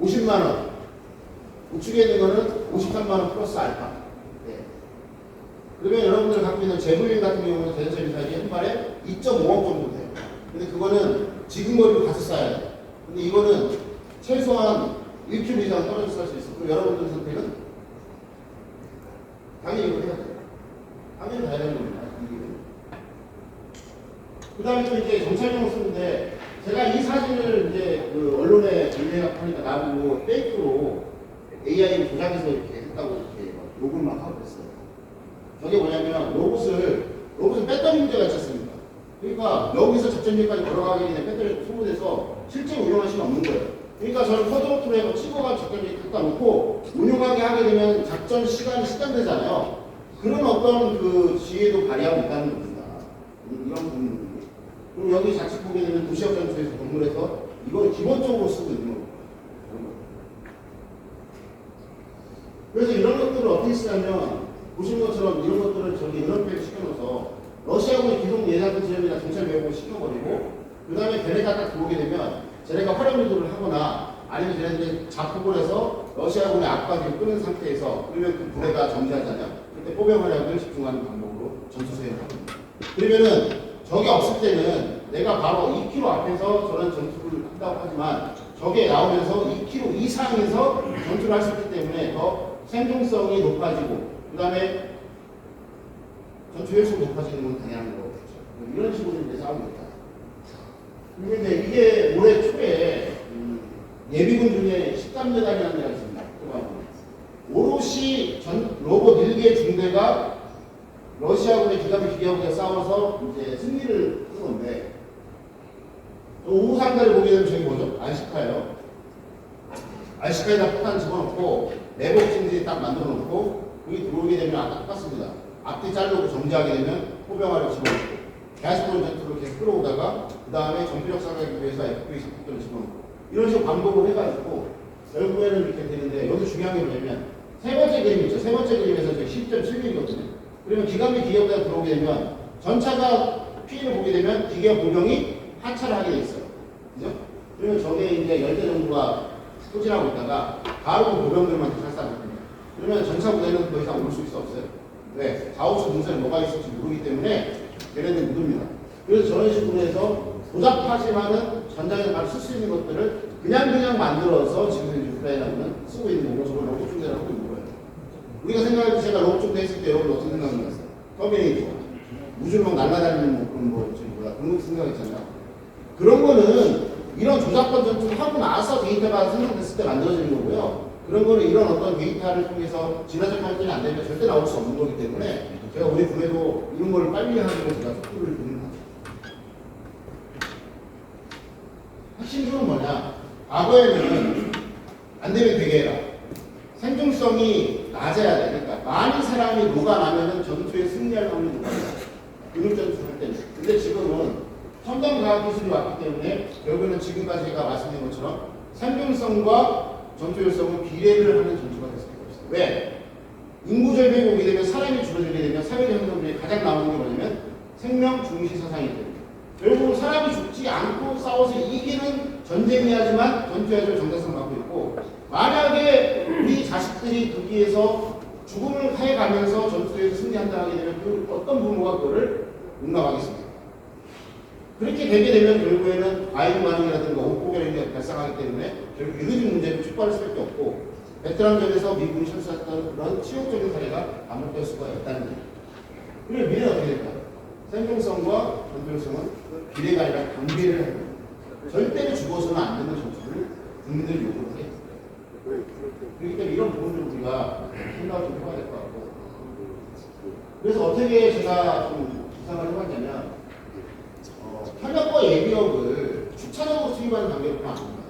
50만 원. 우측에 있는 거는 53만 원 플러스 알파. 네. 그러면 여러분들 갖고 있는 제블린 같은 경우는 대전차 미사일이 한 발에 2.5억 정도 돼요. 근데 그거는 지금 거리로 가서 쏴야 돼요. 근데 이거는 최소한 1km 이상 떨어져서 쏠 수 있어요. 그럼 여러분들 선택은? 당연히 이거 해야 돼요. 당연히 가야 되는 겁니다. 그 다음에 또 이제 정찰용을 쓰는데, 제가 이 사진을 이제 그 언론에 전해하니까 나보고 페이크로 AI를 조작해서 이렇게 했다고 이렇게 욕을 막 하고 그랬어요. 저게 뭐냐면 로봇은 배터리 문제가 있지 않습니까? 그러니까 여기서 작전지까지 걸어가게 되면 배터리가 소모돼서 실제 운영할 수는 없는 거예요. 그러니까 저는 커드로트로 해서 찍어가지고 작전지 갖다 놓고 운용하게 하게 되면 작전 시간이 시간되잖아요. 그런 어떤 그 지혜도 발휘하고 있다는 겁니다. 이런 부분. 그럼 여기 좌측 보게 되면 도시역 전투에서 건물에서 이걸 기본적으로 쓰고 있는 거예요. 그래서 이런 것들을 어떻게 쓰냐면, 보시는 것처럼 이런 것들을 저기 은원팩 시켜놓아서 러시아군의 기동 예상 지점이나 정찰 매복을 시켜버리고, 그 다음에 걔네가 딱 들어오게 되면 쟤네가 활용 유도를 하거나 아니면 쟤네들이 자폭을 해서 러시아군의 앞가지를 끄는 상태에서, 그러면 그 부대가 정지하잖아요. 그때 포병 활약을 집중하는 방법으로 전투 수행을 합니다. 그러면은 적이 없을 때는 내가 바로 2km 앞에서 저런 전투를 한다고 하지만 저게 나오면서 2km 이상에서 전투를 할 수 있기 때문에 더 생존성이 높아지고 그 다음에 전투 효율성이 높아지는 건 당연한 거겠죠. 이런 식으로 이제 싸웁니다. 그리고 이제 이게 올해 초에 예비군 중에 13대단이라는 데가 있습니다. 오롯이 로봇 1개 중대가 러시아군의 기갑을 기계하고 싸워서 이제 승리를 한 건데, 오후 상자를 보게 되면 저기 뭐죠? 알시카예요. 알시카에다 폭탄 집어넣고 내복 진지 딱 만들어 놓고 여기 들어오게 되면 아까 똑같습니다. 앞뒤 자르고 정지하게 되면 포병화를 집어넣고 계속적으로 전투를 계속 끌어오다가 그 다음에 정비력 상하기 위해서 FPV 사격들을 집어넣고 이런 식으로 반복을 해가지고 결국에는 이렇게 되는데, 여기 중요한 게 뭐냐면 세 번째 그림 있죠. 세 번째 그림에서 10.7mm거든요. 그러면 기갑이 기계보다 들어오게 되면 전차가 피해를 보게 되면 기계 보병이 하차를 하게 돼 있어요. 그죠? 그러면 저게 이제 열대 정부가 소진하고 있다가 바로 그 보병들만 탈사를 합니다. 그러면 전차 부대는 더 이상 올 수 없어요. 왜? 좌우수 등선에 뭐가 있을지 모르기 때문에 걔네들 못 옵니다. 그래서 저런 식으로 해서 조잡하지만은 전장에서 바로 쓸 수 있는 것들을 그냥 만들어서 지금 우크라이나는 쓰고 있는 거고, 저걸 로봇 중대라고 하고 있는 거예요. 우리가 생각할 때 제가 로봇 중대 했을 때 여러분 어떻게 생각하셨어요? 터미네이터, 우주를 막 날아다니는 뭐 그런 거, 그런 거 생각했잖아요. 그런 거는 이런 조작권 전투를 하고 나서 데이터가 생성됐을 때 만들어지는 거고요. 그런 거는 이런 어떤 데이터를 통해서 진화적 발전이 안 되면 절대 나올 수 없는 거기 때문에 제가 우리 군에도 이런 걸 빨리 하는 걸 제가 속도를 드리는 거죠. 핵심적으로 뭐냐? 과거에는 안 되면 되게 해라. 생존성이 낮아야 돼. 그러니까 많은 사람이 녹아나면은 전투에 승리할 확률이 높아요. 근육전투 할 때는. 근데 지금은 첨단 과학 기술이 왔기 때문에 결국에는 지금까지 제가 말씀드린 것처럼 생존성과 전투 효율성은 비례를 하는 전투가 될 수밖에 없어요. 왜? 인구 절벽이 오게 되면 사람이 줄어들게 되면 사회 형성 중에 가장 나오는 게 뭐냐면 생명 중시 사상이 됩니다. 결국 사람이 죽지 않고 싸워서 이기는 전쟁이야지만 전투야지만 정당성 갖고 있고, 만약에 우리 자식들이 거기에서 죽음을 해가면서 전투에서 승리한다 하게 되면 그 어떤 부모가 그거를 용납하겠습니까? 그렇게 되게 되면 결국에는 과잉 반응이라든가 옷보결이 발생하기 때문에 결국 유교적 문제를 촉발할 수밖에 없고, 베트남전에서 미군이 실수했던 그런 치욕적인 사례가 반복될 수가 있다는 거예요. 그리고 미래는 어떻게 될까요? 생존성과 전투성은 비례가 아니라 관계를 해요. 절대로 죽어서는 안 되는 전투를 국민들이 요구를 해요. 그렇기 때문에 이런 부분들을 우리가 생각을 좀 해봐야 될 것 같고, 그래서 어떻게 제가 좀 구상을 해봤냐면, 현역과 예비역을 주차적으로 수입하는 단계로 보면 안 됩니다.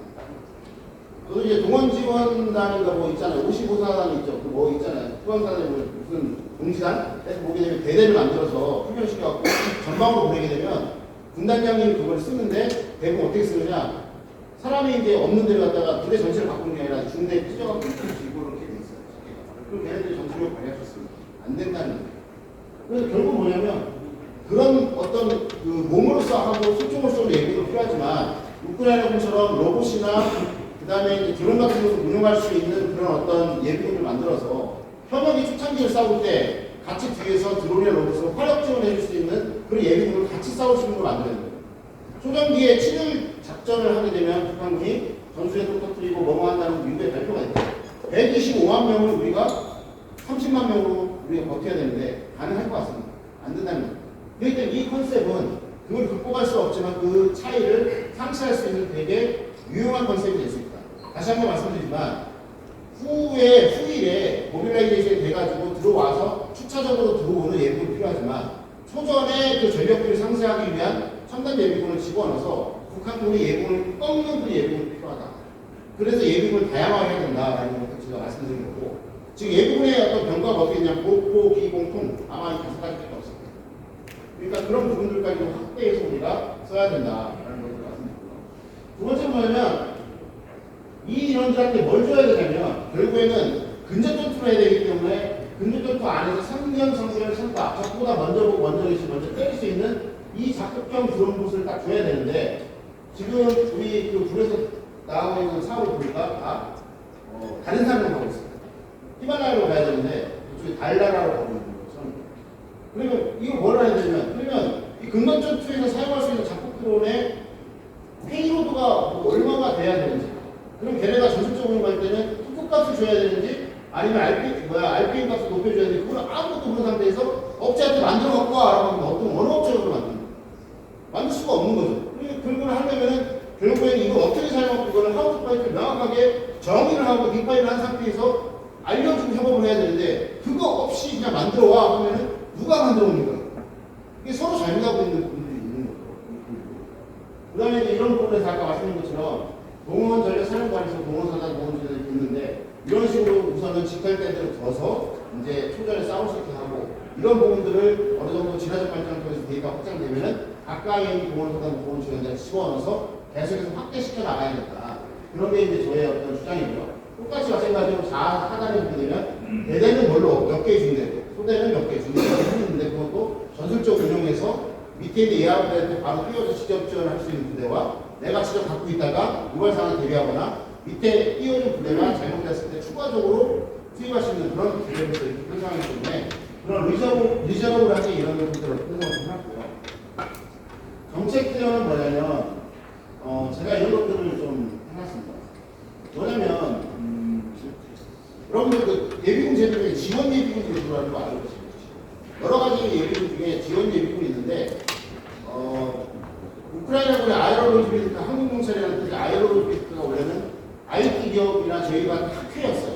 저도 이제 동원지원단인가 뭐 있잖아요. 55사단 있죠. 그 뭐 있잖아요. 후방사단이 무슨 동지단? 해서 보게 되면 대대를 만들어서 훈련시켜갖고 전방으로 보내게 되면 군단장님이 그걸 쓰는데 대부분 어떻게 쓰느냐. 사람이 이제 없는 데를 갖다가 부대 전체를 바꾸는 게 아니라 중대에 찢어갖고 이거를 이렇게 돼 있어요. 그리고 걔네들이 전투력을 발휘하셨습니다. 안 된다는 거예요. 그래서 결국 뭐냐면 그런 어떤 그 몸으로서 하고 소총으로서 예비도 필요하지만 우크라이나군처럼 로봇이나 그 다음에 이제 드론 같은 것을 운용할 수 있는 그런 어떤 예비군을 만들어서 현역이 초창기를 싸울 때 같이 뒤에서 드론이나 로봇으로 화력 지원해 줄 수 있는 그런 예비군을 같이 싸울 수 있는 걸 만드는 거예요. 초전기에 친일 작전을 하게 되면 북한군이 전술에 또 터뜨리고 뭐뭐한다는 미국의 발표가 있다. 125만 명을 우리가 30만 명으로 우리가 버텨야 되는데 가능할 것 같습니다. 안 된다는 거예요. 그렇기 때문에 이 컨셉은 그걸 극복할 수 없지만 그 차이를 상쇄할 수 있는 되게 유용한 컨셉이 될 수 있다. 다시 한번 말씀드리지만 후일에 모빌라이제이션이 돼가지고 들어와서 추차적으로 들어오는 예비군이 필요하지만 초전에 그 전력들을 상쇄하기 위한 첨단 예비군을 집어넣어서 북한군의 예비군을 꺾는 그 예비군이 필요하다. 그래서 예비군을 다양하게 해야 된다라는 것을 제가 말씀드린 거고, 지금 예비군의 어떤 병과가 어떻게 있냐면 보포, 기공통 아마 이 5가지밖에 없습니다. 그러니까 그런 부분들까지 확대해서 우리가 써야 된다라는 것을 말씀드리고요. 두 번째 뭐냐면 이 인원들한테 뭘 줘야 되냐면 결국에는 근접 전투를 해야 되기 때문에 근접 전투 안에서 상경, 성경, 성과 적보다 먼저 보고 먼저 때릴 수 있는 이 작극형 드론 봇을 딱 줘야 되는데, 지금 우리 그 불에서 나오고 있는 사업을 보니까 다 다른 사람을 하고 있어요. 히말라야로 가야 되는데 이쪽에 달나라로 가고 있는 거죠. 그러면 이거 뭘 해야 되냐면, 그러면 이 근접 전투에서 사용할 수 있는 작곡 드론의 페이로드가 뭐 얼마나 돼야 되는지, 그럼 걔네가 전술적으로 갈 때는 톱값을 줘야 되는지 아니면 RPM 값을 높여줘야 되는지, 그걸 아무것도 모르는 상태에서 업체한테 만들어 갖고 와라고 하면 어느 업체가 만들 수가 없는 거죠. 그러니까 그걸 하려면은 결국에는 이거 어떻게 사용하고 그거는 하우스 파이트를 명확하게 정의를 하고 디파인을 한 상태에서 알려주고 협업을 해야 되는데, 그거 없이 그냥 만들어 와 하면은 누가 만들어 옵니까? 이게 서로 잘못하고 있는 분들이 있는 거죠. 그 다음에 이제 이런 부분에서 아까 말씀드린 것처럼 공무원 전력 사령관에서 공무원사단 공무원들이 있는데, 이런 식으로 우선은 직할대들을 둬서 이제 초전에 싸울 수 있게 하고, 이런 부분들을 어느 정도 진화적 발전을 통해서 데이터가 확장되면은 각각의 공무원사단 공무원지원자를 집어넣어서 계속해서 확대시켜 나가야 된다. 그런 게 이제 저의 어떤 주장이고요. 똑같이 마찬가지로 4하단에 보게 되면 대대는 뭘로 몇 개 중대고 소대는 몇 개 중대고 있는데, 그것도 전술적 운용해서 밑에 있는 예하부대한테 바로 뛰어서 직접 지원할 수 있는 부대와 내가 직접 갖고 있다가 유발 상황을 대비하거나 밑에 띄워준 부대가 잘못됐을 때 추가적으로 투입할 수 있는 그런 부대로서 이렇게 편성하기 때문에 그런 리저너블하게 이런 것들을 편성을 좀 하고요. 정책 지원은 뭐냐면 제가 이런 것들을 좀 해놨습니다. 뭐냐면 여러분들 그 예비군 제도 중에 지원 예비군이 들어가는 거 알고 계시죠? 여러 가지 예비군 중에 지원 예비군이 있는데 우크라이나군의 아에로로스비스크 한국공사라는 뜻의 아에로로스비스크가 원래는 IT 기업이나 저희가 학회였어요.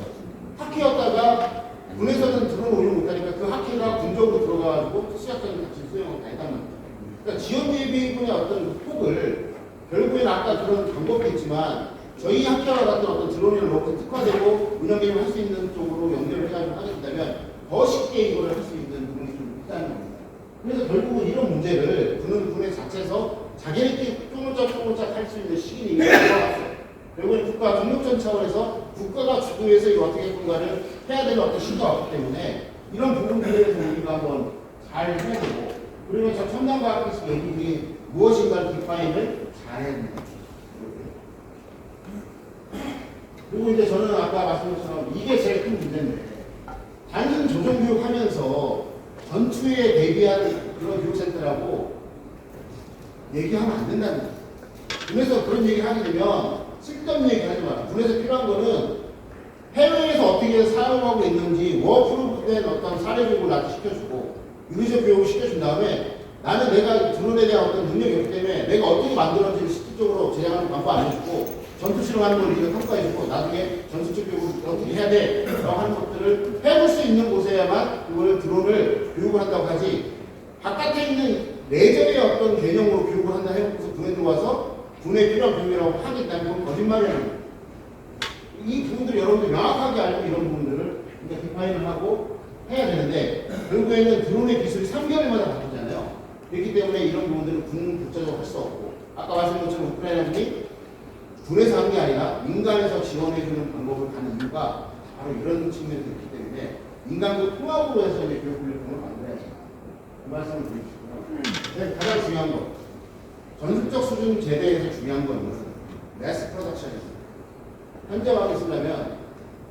학회였다가 군에서는 드론 운용 못하니까 그 학회가 군적으로 들어가가지고 특수작전을 같이 수행하고 다 했단 말이에요. 그러니까 지원 예비군의 어떤 폭을 결국에는 아까 그런 방법도 있지만 저희 학교와 같은 어떤 드론을 놓고 특화되고 운영 개념을 할 수 있는 쪽으로 연결을 해가지고 하게 된다면 더 쉽게 이걸 할 수 있는 부분이 좀 있다는 겁니다. 그래서 결국은 이런 문제를 군의 자체에서 자기네끼리 쪼물짝쪼물짝 할 수 있는 시기는 들어왔어요. 결국은 국가 동력전 차원에서 국가가 주도해서 이거 어떻게 뭔가를 해야 되는 어떤 시도가 왔기 때문에 이런 부분들에 대해서 우리가 한번 잘 해야 되고, 그리고 저 첨단과학기술 예비군이 무엇인가를 디파인을 잘 해야 됩니다. 그리고 이제 저는 아까 말씀드린 것처럼 이게 제일 큰 문제인데, 단순 조정교육 하면서 전투에 대비한 그런 교육센터라고 얘기하면 안 된다는 거예요. 군에서 그런 얘기 하게 되면 쓸데없는 얘기 하지 마라. 군에서 필요한 거는 해외에서 어떻게 사용하고 있는지 워프루프된 어떤 사례 교육을 나한테 시켜주고 유리적 교육을 시켜준 다음에 나는 내가 드론에 대한 어떤 능력이 없기 때문에 내가 어떻게 만들었는지 실질적으로 제작하는 방법 알려주고 전투 실험하는 걸 우리가 평가해주고 나중에 전술적 교육을 어떻게 해야 돼? 라고 하는 것들을 해볼 수 있는 곳에야만 이걸 드론을 교육을 한다고 하지, 바깥에 있는 내전의 어떤 개념으로 교육을 한다 해놓고서 군에 들어와서 군에 필요한 교육이라고 하겠다는 건 거짓말이에요. 이 부분들을 여러분들이 명확하게 알고 이런 부분들을 우리가 디파인을 하고 해야 되는데, 결국에는 드론의 기술이 3개월마다 바뀌잖아요. 그렇기 때문에 이런 부분들은 군 국자적으로 할 수 없고, 아까 말씀드린 것처럼 우크라이나군이 군에서 한 게 아니라 민간에서 지원해주는 방법을 가는 이유가 바로 이런 측면이 있기 때문에 민간과 통합으로 해서 이제 교육훈련을 만들어야 된다. 그 말씀을 드리시고요. 네, 가장 중요한 거, 전술적 수준 제대에서 중요한 거는 매스 프로덕션입니다. 현재화하게 쓰려면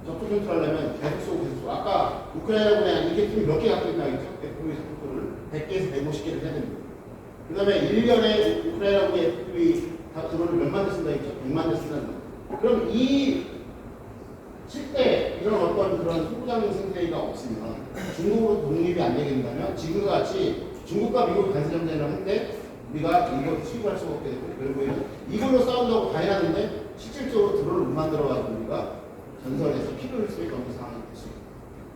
적도 전투하려면 계속 쏘고 아까 우크라이나군에 이렇게 팀이 몇 개 갖고 있다고 했죠? FPV 속도를 100개에서 150개를 해야 됩니다. 그 다음에 1년에 우크라이나군의 FPV 다 드론을 몇만 대 쓴다 했죠? 100만 대 쓴다는 거. 그럼 이 실제 이런 어떤 그런 소부장용 생태계가 없으면 중국으로 독립이 안 되게 된다면 지금과 같이 중국과 미국 간세전쟁을 할 때 우리가 이걸 수입할 수가 없게 되고 결국에는 이걸로 싸운다고 다 해놨는데 실질적으로 드론을 못 만들어가지고 우리가 전선에서 피를 수밖에 없는 상황이 될 수 있습니다.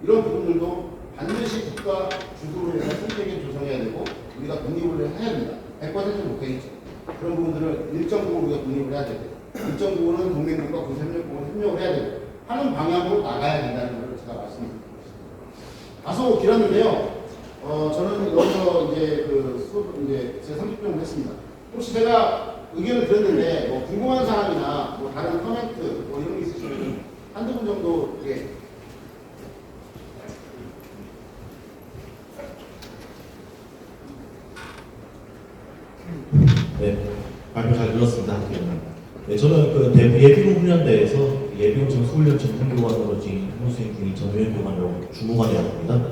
이런 부분들도 반드시 국가 주도로 해서 생태계 조성해야 되고 우리가 독립을 해야 됩니다. 100% 못하겠죠. 그런 부분들을 일정 부분 우리가 독립을 해야 되고 일정 부분은 동맹국과 군사협력국으로 협력을 해야 되고 하는 방향으로 나가야 된다는 걸 제가 말씀드리고 있습니다. 다소 길었는데요. 저는 여기서 이제 수업 이제 제가 30분을 했습니다. 혹시 제가 의견을 드렸는데 뭐 궁금한 사항이나 뭐 다른 코멘트 뭐 이런 게 있으시면 한두 분 정도 예. 네, 발표 잘 들었습니다. 네, 저는 그 예비군 훈련대에서 예비군 전수훈련 전통교관으로 지금 현무수행 중인 전유현 교관이라고 주무관이라고 합니다.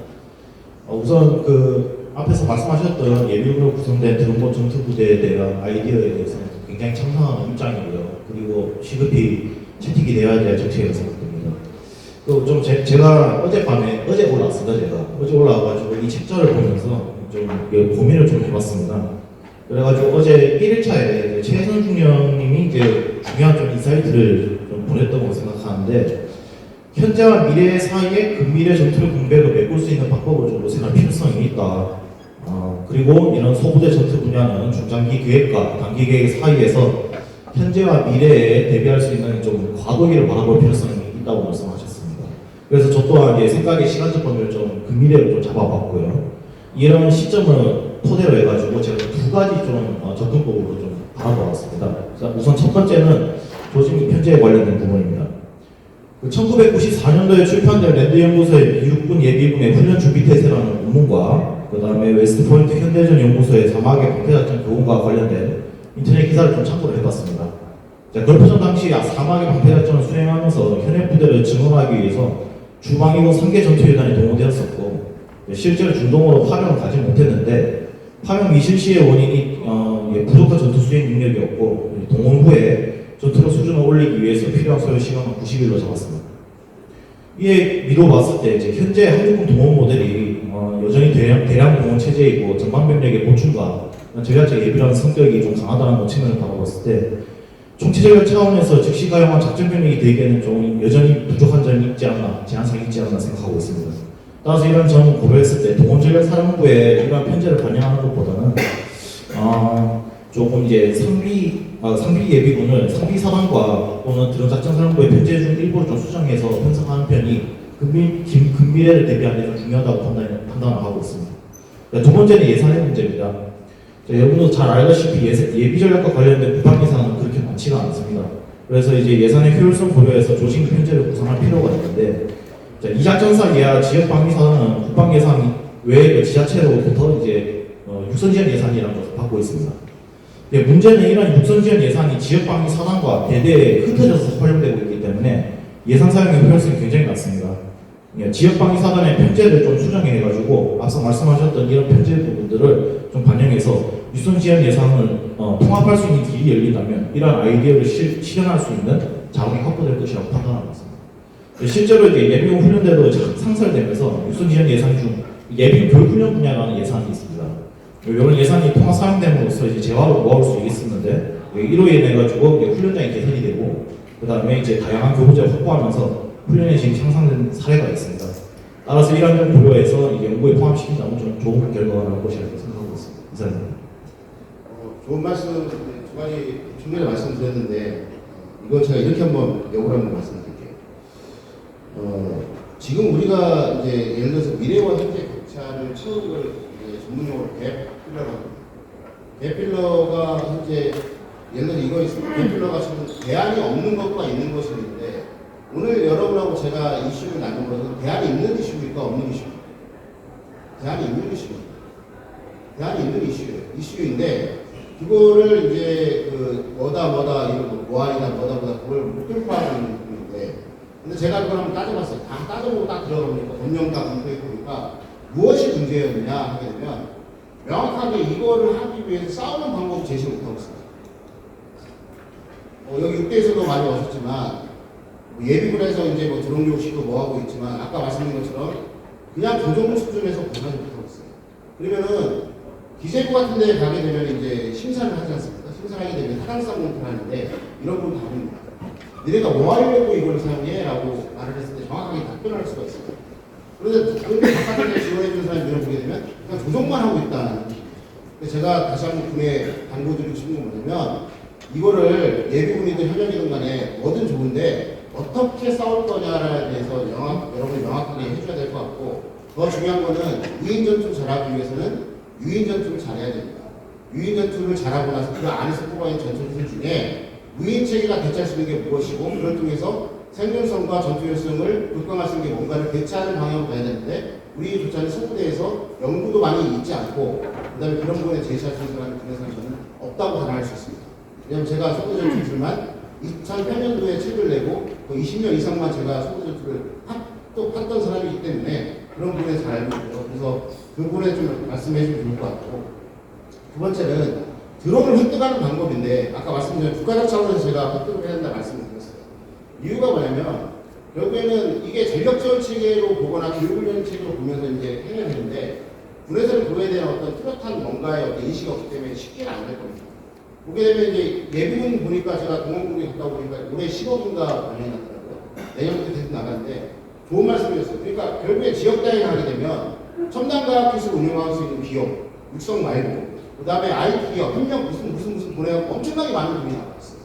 우선 그 앞에서 말씀하셨던 예비군으로 구성된 드론본 전투 부대에 대한 아이디어에 대해서는 굉장히 찬성하는 입장이고요. 그리고 시급히 채택이 되어야 될 정책이라고 생각됩니다. 또 좀 제가 어젯밤에 어제 올라왔습니다. 제가 어제 올라와가지고 이 책자를 보면서 좀 고민을 좀 해봤습니다. 그래가지고 어제 1일차에 최혜선 중령님이 이제 중요한 좀 인사이트를 좀 보냈다고 생각하는데, 현재와 미래 사이에 근미래 전투력 공백을 메꿀 수 있는 방법을 좀 모색할 필요성이 있다. 그리고 이런 소부대 전투 분야는 중장기 계획과 단기 계획 사이에서 현재와 미래에 대비할 수 있는 좀 과도기를 바라볼 필요성이 있다고 말씀하셨습니다. 그래서 저 또한 이제 생각의 시간적 범위를 좀 근미래로 좀 잡아봤고요. 이런 시점을 토대로 해가지고 제가 두 가지 좀 접근법으로 좀 바라보았습니다. 우선 첫 번째는 조직 편제에 관련된 부분입니다. 1994년도에 출판된 랜드연구소의 미육군 예비군의 훈련 준비 태세라는 논문과 그 다음에 웨스트포인트 현대전 연구소의 사막의 방패작전 교훈과 관련된 인터넷 기사를 좀 참고를 해봤습니다. 걸프전 당시 사막의 방패작전을 수행하면서 현역 부대를 증원하기 위해서 주방이고 3개 전투예단이 동원되었었고, 실제로 중동으로 파병을 가지 못했는데 파병 미실시의 원인이 부족한 전투 수행 능력이었고, 동원 후에 전투력 수준을 올리기 위해서 필요한 소요 시간은 90일로 잡았습니다. 이에 미뤄봤을 때 이제 현재 한국군 동원 모델이 여전히 대량 동원 체제이고 전방병력의 보충과 전략적 예비라는 성격이 좀 강하다는 측면을 바라봤을 때 총체적인 차원에서 즉시 가용한 작전 병력이 되기에는 좀 여전히 부족한 점이 있지 않나, 제한사항이 있지 않나 생각하고 있습니다. 따라서 이런 점을 고려했을 때 동원전략사령부의 이러한 편제를 반영하는 것보다는 조금 이제 상비 예비군을 상비 사단과 또는 드론 작전사령부의 편제 중 일부를 좀 수정해서 편성하는 편이 근미래를 대비하는 데 좀 중요하다고 판단을 하고 있습니다. 두 번째는 예산의 문제입니다. 여러분도 잘 알다시피 예비 전략과 관련된 국방 예산은 그렇게 많지가 않습니다. 그래서 이제 예산의 효율성 고려해서 조직 편제를 구성할 필요가 있는데, 이 작전사 예하 지역 방위 사단은 국방 예산 외의 지자체로부터 이제 육선 지원 예산이라는 것을 받고 있습니다. 문제는 이런 육선 지원 예산이 지역 방위 사단과 대대에 흩어져서 활용되고 있기 때문에 예산 사용의 효율성이 굉장히 낮습니다. 지역 방위 사단의 편제를 좀 수정해가지고 앞서 말씀하셨던 이런 편제 부분들을 좀 반영해서 육선 지원 예산을 통합할 수 있는 길이 열린다면 이러한 아이디어를 실현할 수 있는 자원이 확보될 것이라고 판단하고 있습니다. 실제로 이제 예비군 훈련대로 상설되면서 육선 지원 예산 중 예비군 교육 훈련 분야라는 예산이 있습니다. 이런 예산이 통합 사용됨으로써 이제 재화로 모아올 수 있었는데, 이로 인해 가지고 훈련장이 개선이 되고, 그 다음에 이제 다양한 교부제를 확보하면서 훈련의 질이 향상된 사례가 있습니다. 따라서 이런 점 고려해서 이게 연구에 포함시킨다면 좀 좋은 결과가 나올 것이라고 생각하고 있습니다. 이상입니다. 좋은 말씀 두 가지 중요한 말씀드렸는데, 이거 제가 이렇게 한번 역으로 한번 말씀드릴게요. 지금 우리가 이제 예를 들어서 미래와 현재 격차를 채우는 걸 전문용어로 갭필러라고 합니다. 갭필러가 현재 예를 들어 이거 있습니다. 갭필러가 지금 대안이 없는 것과 있는 것이 있는데, 오늘 여러분하고 제가 이슈를 나눈 것은 대안이 있는 이슈입니까? 없는 이슈입니까? 대안이 있는 이슈입니다. 대안이 있는 이슈인데, 그거를 이제 뭐다 이런 뭐하이나 뭐다 그걸 목표화하는 부분인데, 근데 제가 그걸 한번 따져봤어요. 다 따져보고 딱 들어가보니까 법령과 검토해 보니까 무엇이 문제였느냐 하게 되면 명확하게 이거를 하기 위해서 싸우는 방법을 제시 못하고 있습니다. 여기 육대에서도 많이 오셨지만 예비군에서 이제 뭐 드론교육 시도 뭐 하고 있지만 아까 말씀드린 것처럼 그냥 조정 수준에서 벗어나지 못하고 있어요. 그러면은 기재부 같은 데 가게 되면 이제 심사를 하지 않습니까? 심사를 하게 되면 타당성 검토를 하는데 이런 분 답입니다. 너네가 뭐 하려고 이걸 사용해? 라고 말을 했을 때 정확하게 답변할 수가 있어요. 그런데 바깥에 지원해주는 사람이 물어보게 되면 그냥 조정만 하고 있다는. 제가 다시 한번 군에 당부드리고 싶은 건 뭐냐면, 이거를 예비군이든 현역이든 간에 뭐든 좋은데 어떻게 싸울 거냐에 대해서 여러분이 명확하게 해줘야 될 것 같고, 더 중요한 거는 유인전투를 잘하기 위해서는 유인전투를 잘해야 됩니다. 유인전투를 잘하고 나서 그 안에서 뽑아낸 전투들 중에 유인체계가 대체할 수 있는 게 무엇이고, 그걸 통해서 생존성과 전투효율성을 극강할 수 있는 게 뭔가를 대체하는 방향으로 가야 되는데, 우리 조차는 소부대에서 연구도 많이 있지 않고, 그 다음에 그런 부분에 제시할 수 있는 사람이 저는 없다고 단언할 수 있습니다. 왜냐하면 제가 소부대 전투술만 2008년도에 책을 내고 20년 이상만 제가 소부대 전투를 팠던 사람이기 때문에 그런 부분에 잘 알고 있고요. 그래서 그 부분에 좀 말씀해 주면 좋을 것 같고, 두 번째는 드론을 획득하는 방법인데, 아까 말씀드린 국가적 차원에서 제가 획득을 해야 된다 말씀을 드렸어요. 이유가 뭐냐면 결국에는 이게 전력 지원 체계로 보거나 교육훈련 체계로 보면서 이제 해야 되는데, 군에서는 그거에 대한 어떤 뚜렷한 뭔가의 어떤 인식이 없기 때문에 쉽게는 안 될 겁니다. 보게 되면 이제 예비군 보니까 제가 동원국에 갔다 보니까 올해 10억인가 반영이 났더라고요. 내년부터 계속 나가는데 좋은 말씀이었어요. 그러니까 결국에 지역단위에 하게 되면 첨단과학기술 운영할 수 있는 기업, 육성 말고, 그 다음에 IT 기업, 협력 무슨 보내갖고 엄청나게 많은 돈이 나왔어요.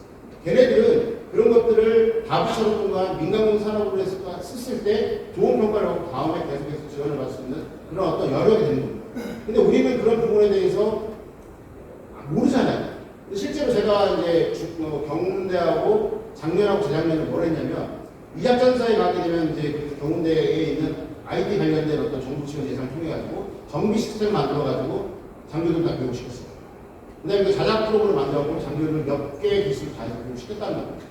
걔네들은 그런 것들을 다 붙여놓은 동안 민간공 산업으로 썼을 때 좋은 평가를 하고 다음에 계속해서 지원을 받을 수 있는 그런 어떤 여력이 되는 겁니다. 근데 우리는 그런 부분에 대해서 모르잖아요. 실제로 제가 이제 경운대하고 작년하고 재작년에 뭘 했냐면, 이작전사에 가게 되면 이제 그 경운대에 있는 IT 관련된 어떤 정부 지원 예산을 통해가지고 정비 시스템을 만들어가지고 장교들 다 교육시켰어요. 그 다음에 그 자작 프로그램을 만들어갖고 장교들 몇 개의 기술을 다 교육시켰다는 겁니다.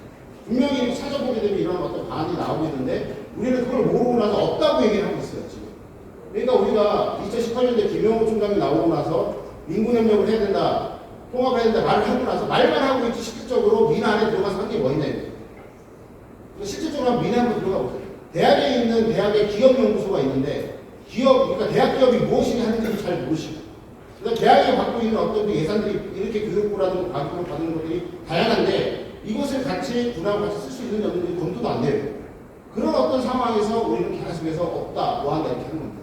분명히 찾아보게 되면 이런 어떤 방안이 나오고 있는데 우리는 그걸 모르고 나서 없다고 얘기를 하고 있어요, 지금. 그러니까 우리가 2018년대 김영호 총장이 나오고 나서 민군협력을 해야 된다, 통합을 해야 된다 말을 하고 나서 말만 하고 있지 실질적으로 민 안에 들어가서 한 게 뭐 있냐 이거예요. 실질적으로 민 안으로 들어가 보세요. 대학에 있는 대학의 기업연구소가 있는데 그러니까 대학 기업이 무엇이 하는지 잘 모르시고, 그러니까 대학이 받고 있는 어떤 그 예산들이 이렇게 교육부라든가 가격을 받는 것들이 다양한데 이것을 같이 군하고 같이 쓸 수 있는지 없는지 검토도 안 돼요. 그런 어떤 상황에서 우리는 계속해서 없다, 뭐 한다 이렇게 하는 겁니다.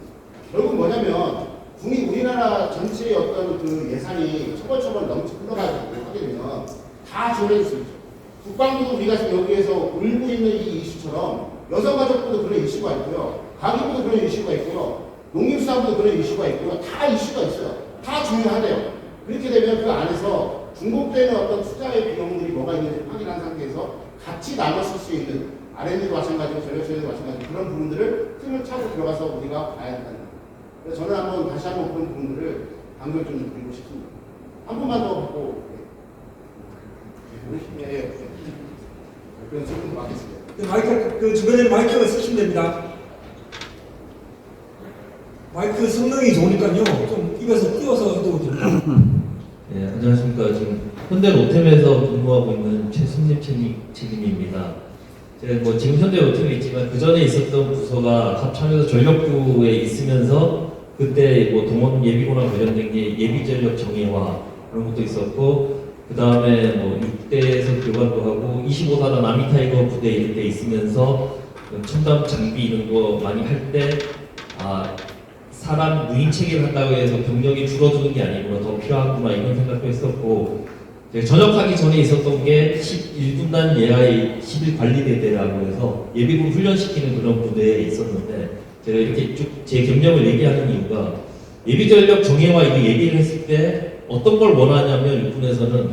결국 뭐냐면 군이 우리나라 전체의 어떤 그 예산이 처벌 넘쳐 흘러가지고 하게 되면 다 지원해 줄 수 있죠. 국방부도 우리가 지금 여기에서 울고 있는 이 이슈처럼 여성가족부도 그런 이슈가 있고요. 가계부도 그런 이슈가 있고요. 농림수산부도 그런 이슈가 있고요. 다 이슈가 있어요. 다 중요하대요. 그렇게 되면 그 안에서 중복되는 어떤 투자의 비용들이 뭐가 있는지 확인한 상태에서 같이 나눠 쓸 수 있는 R&D도 마찬가지고 전력수혜도 마찬가지고 그런 부분들을 틈을 차고 들어가서 우리가 봐야 한다는 거예요. 그래서 저는 다시 한번 그런 부분들을 강조를 좀 드리고 싶습니다. 한 번만 더 받고 그런 질문 받겠습니다. 마이크 그 주변에 마이크를 쓰시면 됩니다. 마이크 성능이 좋으니까요. 좀 입에서 띄워서 해도 됩니다. 네, 안녕하십니까. 지금 현대 로템에서 근무하고 있는 최순립 책임입니다. 제가 뭐 지금 현대 로템에 있지만 그 전에 있었던 부서가 합참에서 전력부에 있으면서 그때 뭐 동원 예비군과 관련된 게 예비전력 정예화 그런 것도 있었고, 그 다음에 뭐 6대에서 교관도 하고 25사단 아미타이거 부대 이런 데 있으면서 첨단 장비 이런 거 많이 할 때 사람 무인 체계를 한다고 해서 병력이 줄어드는 게 아니구나, 더 필요하구나 이런 생각도 했었고, 전역하기 전에 있었던 게 11군단 예하의 11관리대대라고 해서 예비군 훈련시키는 그런 부대에 있었는데, 제가 이렇게 쭉 제 경력을 얘기하는 이유가 예비전력 정예화 이거 얘기를 했을 때 어떤 걸 원하냐면 육군에서는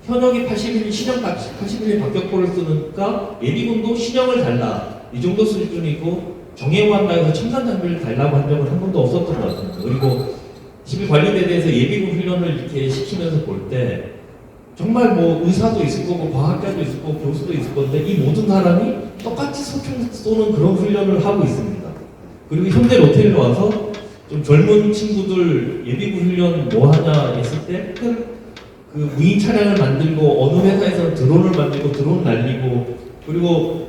현역이 81, 신형 81일 박격포를 쓰니까 예비군도 신형을 달라 이 정도 수준이고, 정예화한다고 해서 첨단 장비를 달라고 한 적은 한 번도 없었던 것 같습니다. 그리고 11관리대대에서 예비군 훈련을 이렇게 시키면서 볼 때 정말 뭐 의사도 있을 거고 과학자도 있을 거고 교수도 있을 건데 이 모든 사람이 똑같이 소총 쏘는 그런 훈련을 하고 있습니다. 그리고 현대 로테를 와서 좀 젊은 친구들 예비군 훈련 뭐 하냐 했을 때 그 무인 차량을 만들고 어느 회사에서는 드론을 만들고 드론 날리고, 그리고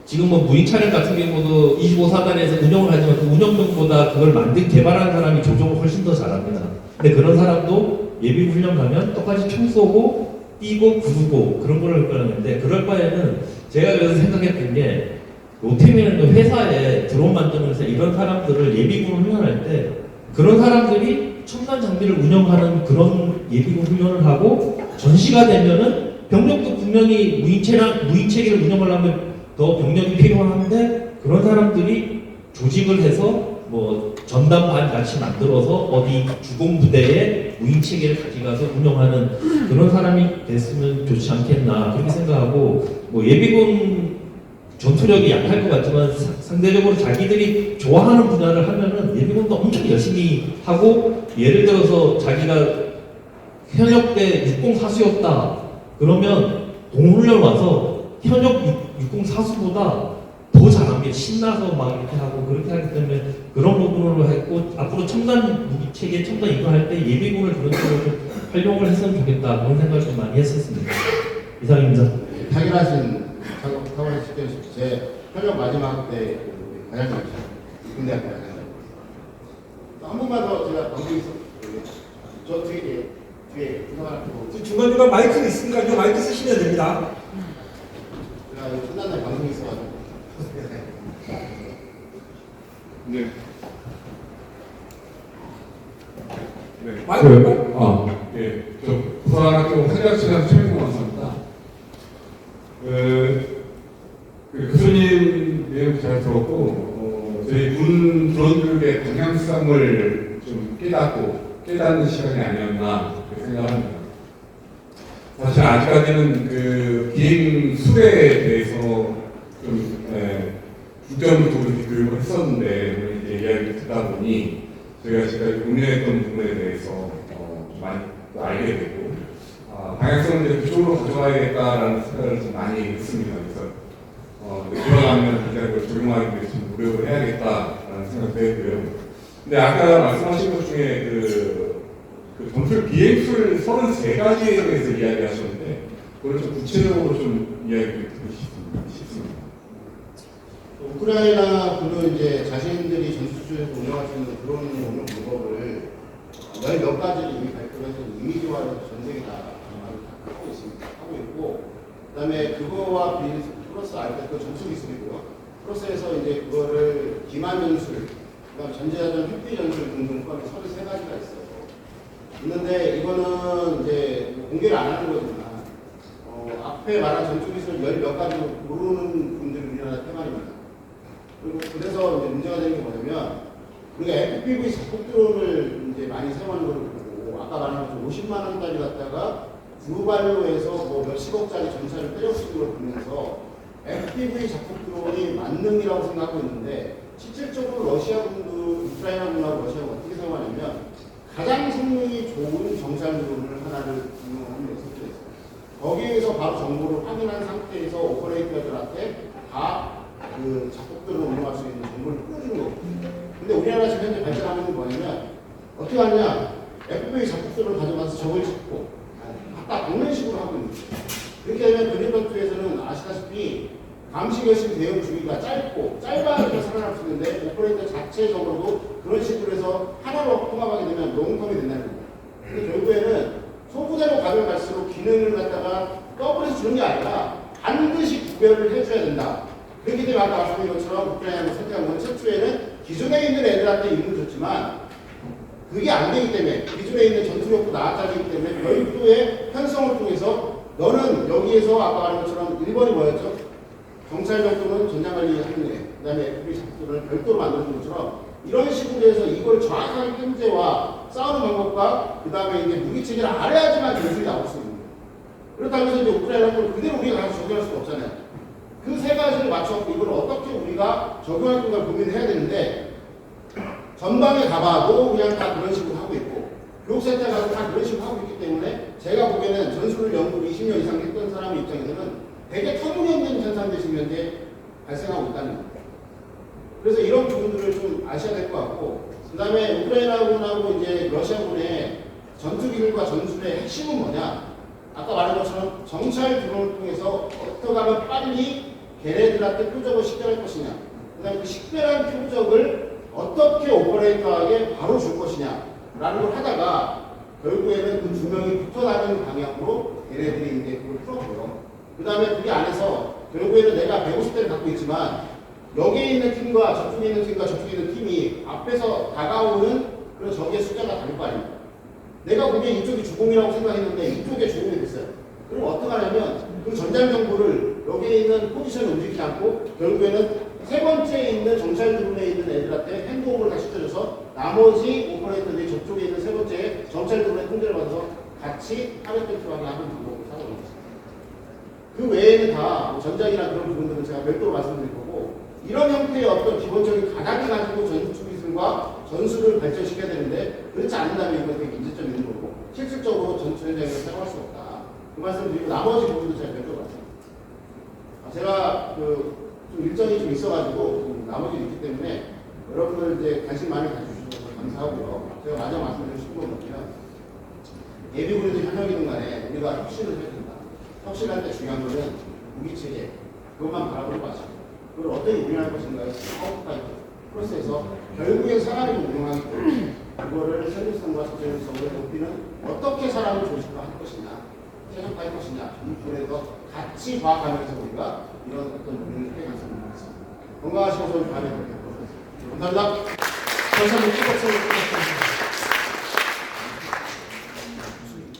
지금 뭐 무인 차량 같은 경우도 25사단에서 운영을 하지만 그 운영병보다 그걸 개발하는 사람이 조종을 훨씬 더 잘합니다. 근데 그런 사람도 예비군 훈련 가면 똑같이 총 쏘고 뛰고 구르고 그런 걸 할 거라는데, 그럴 바에는 제가 그래서 생각했던 게 로템이라는 그 회사에 드론 만들면서 이런 사람들을 예비군 훈련할 때 그런 사람들이 첨단 장비를 운영하는 그런 예비군 훈련을 하고, 전시가 되면은 병력도 분명히 무인 체계를 운영하려면 더 병력이 필요한데 그런 사람들이 조직을 해서 뭐 전담반 같이 만들어서 어디 주공부대에 무인 체계를 가져가서 운영하는 그런 사람이 됐으면 좋지 않겠나 그렇게 생각하고, 뭐 예비군 전투력이 약할 것 같지만 상대적으로 자기들이 좋아하는 분야를 하면은 예비군도 엄청 열심히 하고, 예를 들어서 자기가 현역 때 육공사수였다 그러면 동훈련 와서 현역 육공사수보다 더 더 잘합니다. 신나서 막 이렇게 하고 그렇게 하기 때문에 그런 부분으로 했고 앞으로 첨단 무기 체계, 첨단 이거 할 때 예비군을 그런 쪽으로 좀 활용을 했으면 좋겠다 그런 생각을 좀 많이 했었습니다. 이상입니다. 당연하신 사관의 제 현역 마지막 때 과장님이죠. 군대학교 과장님. 한 번만 더 제가 방송 있어. 저 뒤에 하나 보고. 중간중간 마이크 있으니까요. 마이크 쓰시면 됩니다. 제가 이거 끝난 날 방송 있어가지고. 네. 네. 마이크. 예. 저 부산학교 한대학생에서 최민구 원사입니다. 교수님 내용 잘 들었고, 저희 군 드론들의 방향성을 좀 깨닫는 시간이 아니었나 그렇게 생각합니다. 사실 아직까지는 그 비행 수레에 대해서 좀 중점을 두고 이렇게 교육을 했었는데 이제 이야기를 듣다 보니 저희가 지금까지 고민했던 부분에 대해서 좀 많이 또 알게 되고 방향성을 이제 그쪽으로 가져가야겠다라는 생각을 좀 많이 했습니다. 그래서 들어가면 이제 그걸 적용하기 위해서 좀 노력을 해야겠다라는 생각도 했고요. 근데 아까 말씀하신 것 중에 그 전술 비행술 33가지에 대해서 이야기하셨는데 그걸 좀 구체적으로 좀 이야기를 듣고 싶습니다. 우크라이나 군은 이제 자신들이 전투수에서 운영할 수 있는 드론 운영 방법을 몇 가지를 이미 발표해서 이미지화해서 전 세계 다 하고 있습니다. 하고 있고, 그다음에 그거와 플러스 알때 그 전투 기술이고요. 플러스에서 이제 그거를 기만 전술, 그다음 전제자전 회피 전술 등등 포함해 33가지가 있어요. 있는데 이거는 이제 공개를 안 하는 거지만 앞에 말한 전투 기술 몇 가지 모르는 분들이 우리나라 태반입니다. 그리고 그래서 이제 문제가 되는 게 뭐냐면 우리가 FPV 작곡 드론을 이제 많이 사용하는 걸 보고 아까 말한 것처럼 50만 원짜리 갖다가 두발로 해서 뭐 몇십억짜리 전차를 때려쓰는 걸 보면서 FPV 작곡 드론이 만능이라고 생각하고 있는데 실질적으로 러시아군도 우크라이나군하고 러시아가 어떻게 사용하냐면 가장 성능이 좋은 정찰 드론을 하나를 운영하는設定있어요. 거기에서 바로 정보를 확인한 상태에서 오퍼레이터들한테 다 그 작곡들을 운영할 수 있는 정보를 뿌려주는 거거든요. 근데 우리나라 지금 현재 발전하는 건 뭐냐면 어떻게 하냐, FPV 작곡들을 가져가서 적을 찾고 갖다 박는 식으로 하고 있는 거예요. 그렇게 되면 근위전투에서는 아시다시피 감시 결심 대응 주기가 짧아야 살아날 수 있는데 오퍼레이터 자체적으로도 그런 식으로 해서 하나로 통합하게 되면 롱텀이 된다는 거예요. 근데 결국에는 소부대로 가면 갈수록 기능을 갖다가 더블해서 주는 게 아니라 반드시 구별을 해줘야 된다. 그렇기 때문에 아까 말씀드린 것처럼 우크라이나가 선택한 건 최초에는 기존에 있는 애들한테 임무를 줬지만 그게 안 되기 때문에 기존에 있는 전투력도 나아지기 때문에 별도의 편성을 통해서 너는 여기에서 아까 말한 것처럼 1번이 뭐였죠? 경찰력 또는 전장관리하는 애, 그 다음에 FPV 작전을 별도로 만들어준 것처럼 이런 식으로 해서 이걸 정확하게 현재와 싸우는 방법과 그 다음에 이제 무기체계를 알아야지만 기술이 나올 수 있는 거예요. 그렇다고 해서 이제 우크라이나 걸 그대로 우리가 가서 적용할 수가 없잖아요. 그 세 가지를 맞춰서 이걸 어떻게 우리가 적용할 건가 고민을 해야 되는데 전방에 가봐도 그냥 다 그런 식으로 하고 있고 교육센터 가서 다 그런 식으로 하고 있기 때문에 제가 보기에는 전술을 연구를 20년 이상 했던 사람 입장에서는 되게 터무니없는 현상들이 지금 현재 발생하고 있다는 겁니다. 그래서 이런 부분들을 좀 아셔야 될 것 같고, 그 다음에 우크라이나군하고 이제 러시아군의 전투 기술과 전술의 핵심은 뭐냐? 아까 말한 것처럼 정찰 드론을 통해서 어떻게 하면 빨리 걔네들한테 표적을 식별할 것이냐, 그 다음에 그 식별한 표적을 어떻게 오퍼레이터에게 바로 줄 것이냐 라는 걸 하다가 결국에는 그 두 명이 붙어 다니는 방향으로 걔네들이 이제 그걸 풀었고요. 그 다음에 그게 안에서 결국에는 내가 150대를 갖고 있지만 여기에 있는 팀과 저쪽에 있는 팀과 저쪽에 있는 팀이 앞에서 다가오는 그런 적의 숫자가 다를 거 아닙니까? 내가 보기엔 이쪽이 주공이라고 생각했는데 이쪽에 주공이 됐어요. 그럼 어떻게 하냐면 그 전장 정보를 여기에 있는 포지션을 움직이지 않고 결국에는 세 번째에 있는 정찰 드론에 있는 애들한테 핸드오버를 다시 시켜줘서 나머지 오퍼레이터들이 저쪽에 있는 세 번째 정찰 드론의 통제를 받아서 같이 타겟 배치하게 하는 방법을 사용하는 것입니다. 그 외에는 다 전장이나 그런 부분들은 제가 별도로 말씀드릴 거고, 이런 형태의 어떤 기본적인 가닥을 가지고 전투 기술과 전술을 발전시켜야 되는데 그렇지 않는다면 이건 되게 문제점이 있는 거고 실질적으로 전투 현장에서 사용할 수 없다. 그 말씀을 드리고 나머지 부분도 제가 별도로 말씀드립니다. 제가 그 좀 일정이 좀 있어가지고 좀 나머지 있기 때문에 여러분들 이제 관심 많이 가져주셔서 감사하고요. 제가 마저 말씀드리고 싶은 건 뭐냐면 예비군이든 현역이든 간에 우리가 혁신을 해야 된다. 혁신할 때 중요한 거는 무기체계 그것만 바라보지 마시고 그걸 어떻게 운영할 것인가에 사업까지 프로세스에서 결국엔 사람이 운영하기 때문에 그거를 설립성과 적절성을 높이는 어떻게 사람을 조직화할 것이냐 최적화할 것이냐 이 부분에서 같이 과학하면서 우리가 이런 어떤 운영을 해갈 수 있는 것입니다. 건강하시고 좋은 밤에 뵙도록 하겠습니다. 감사합니다. 감사합니다.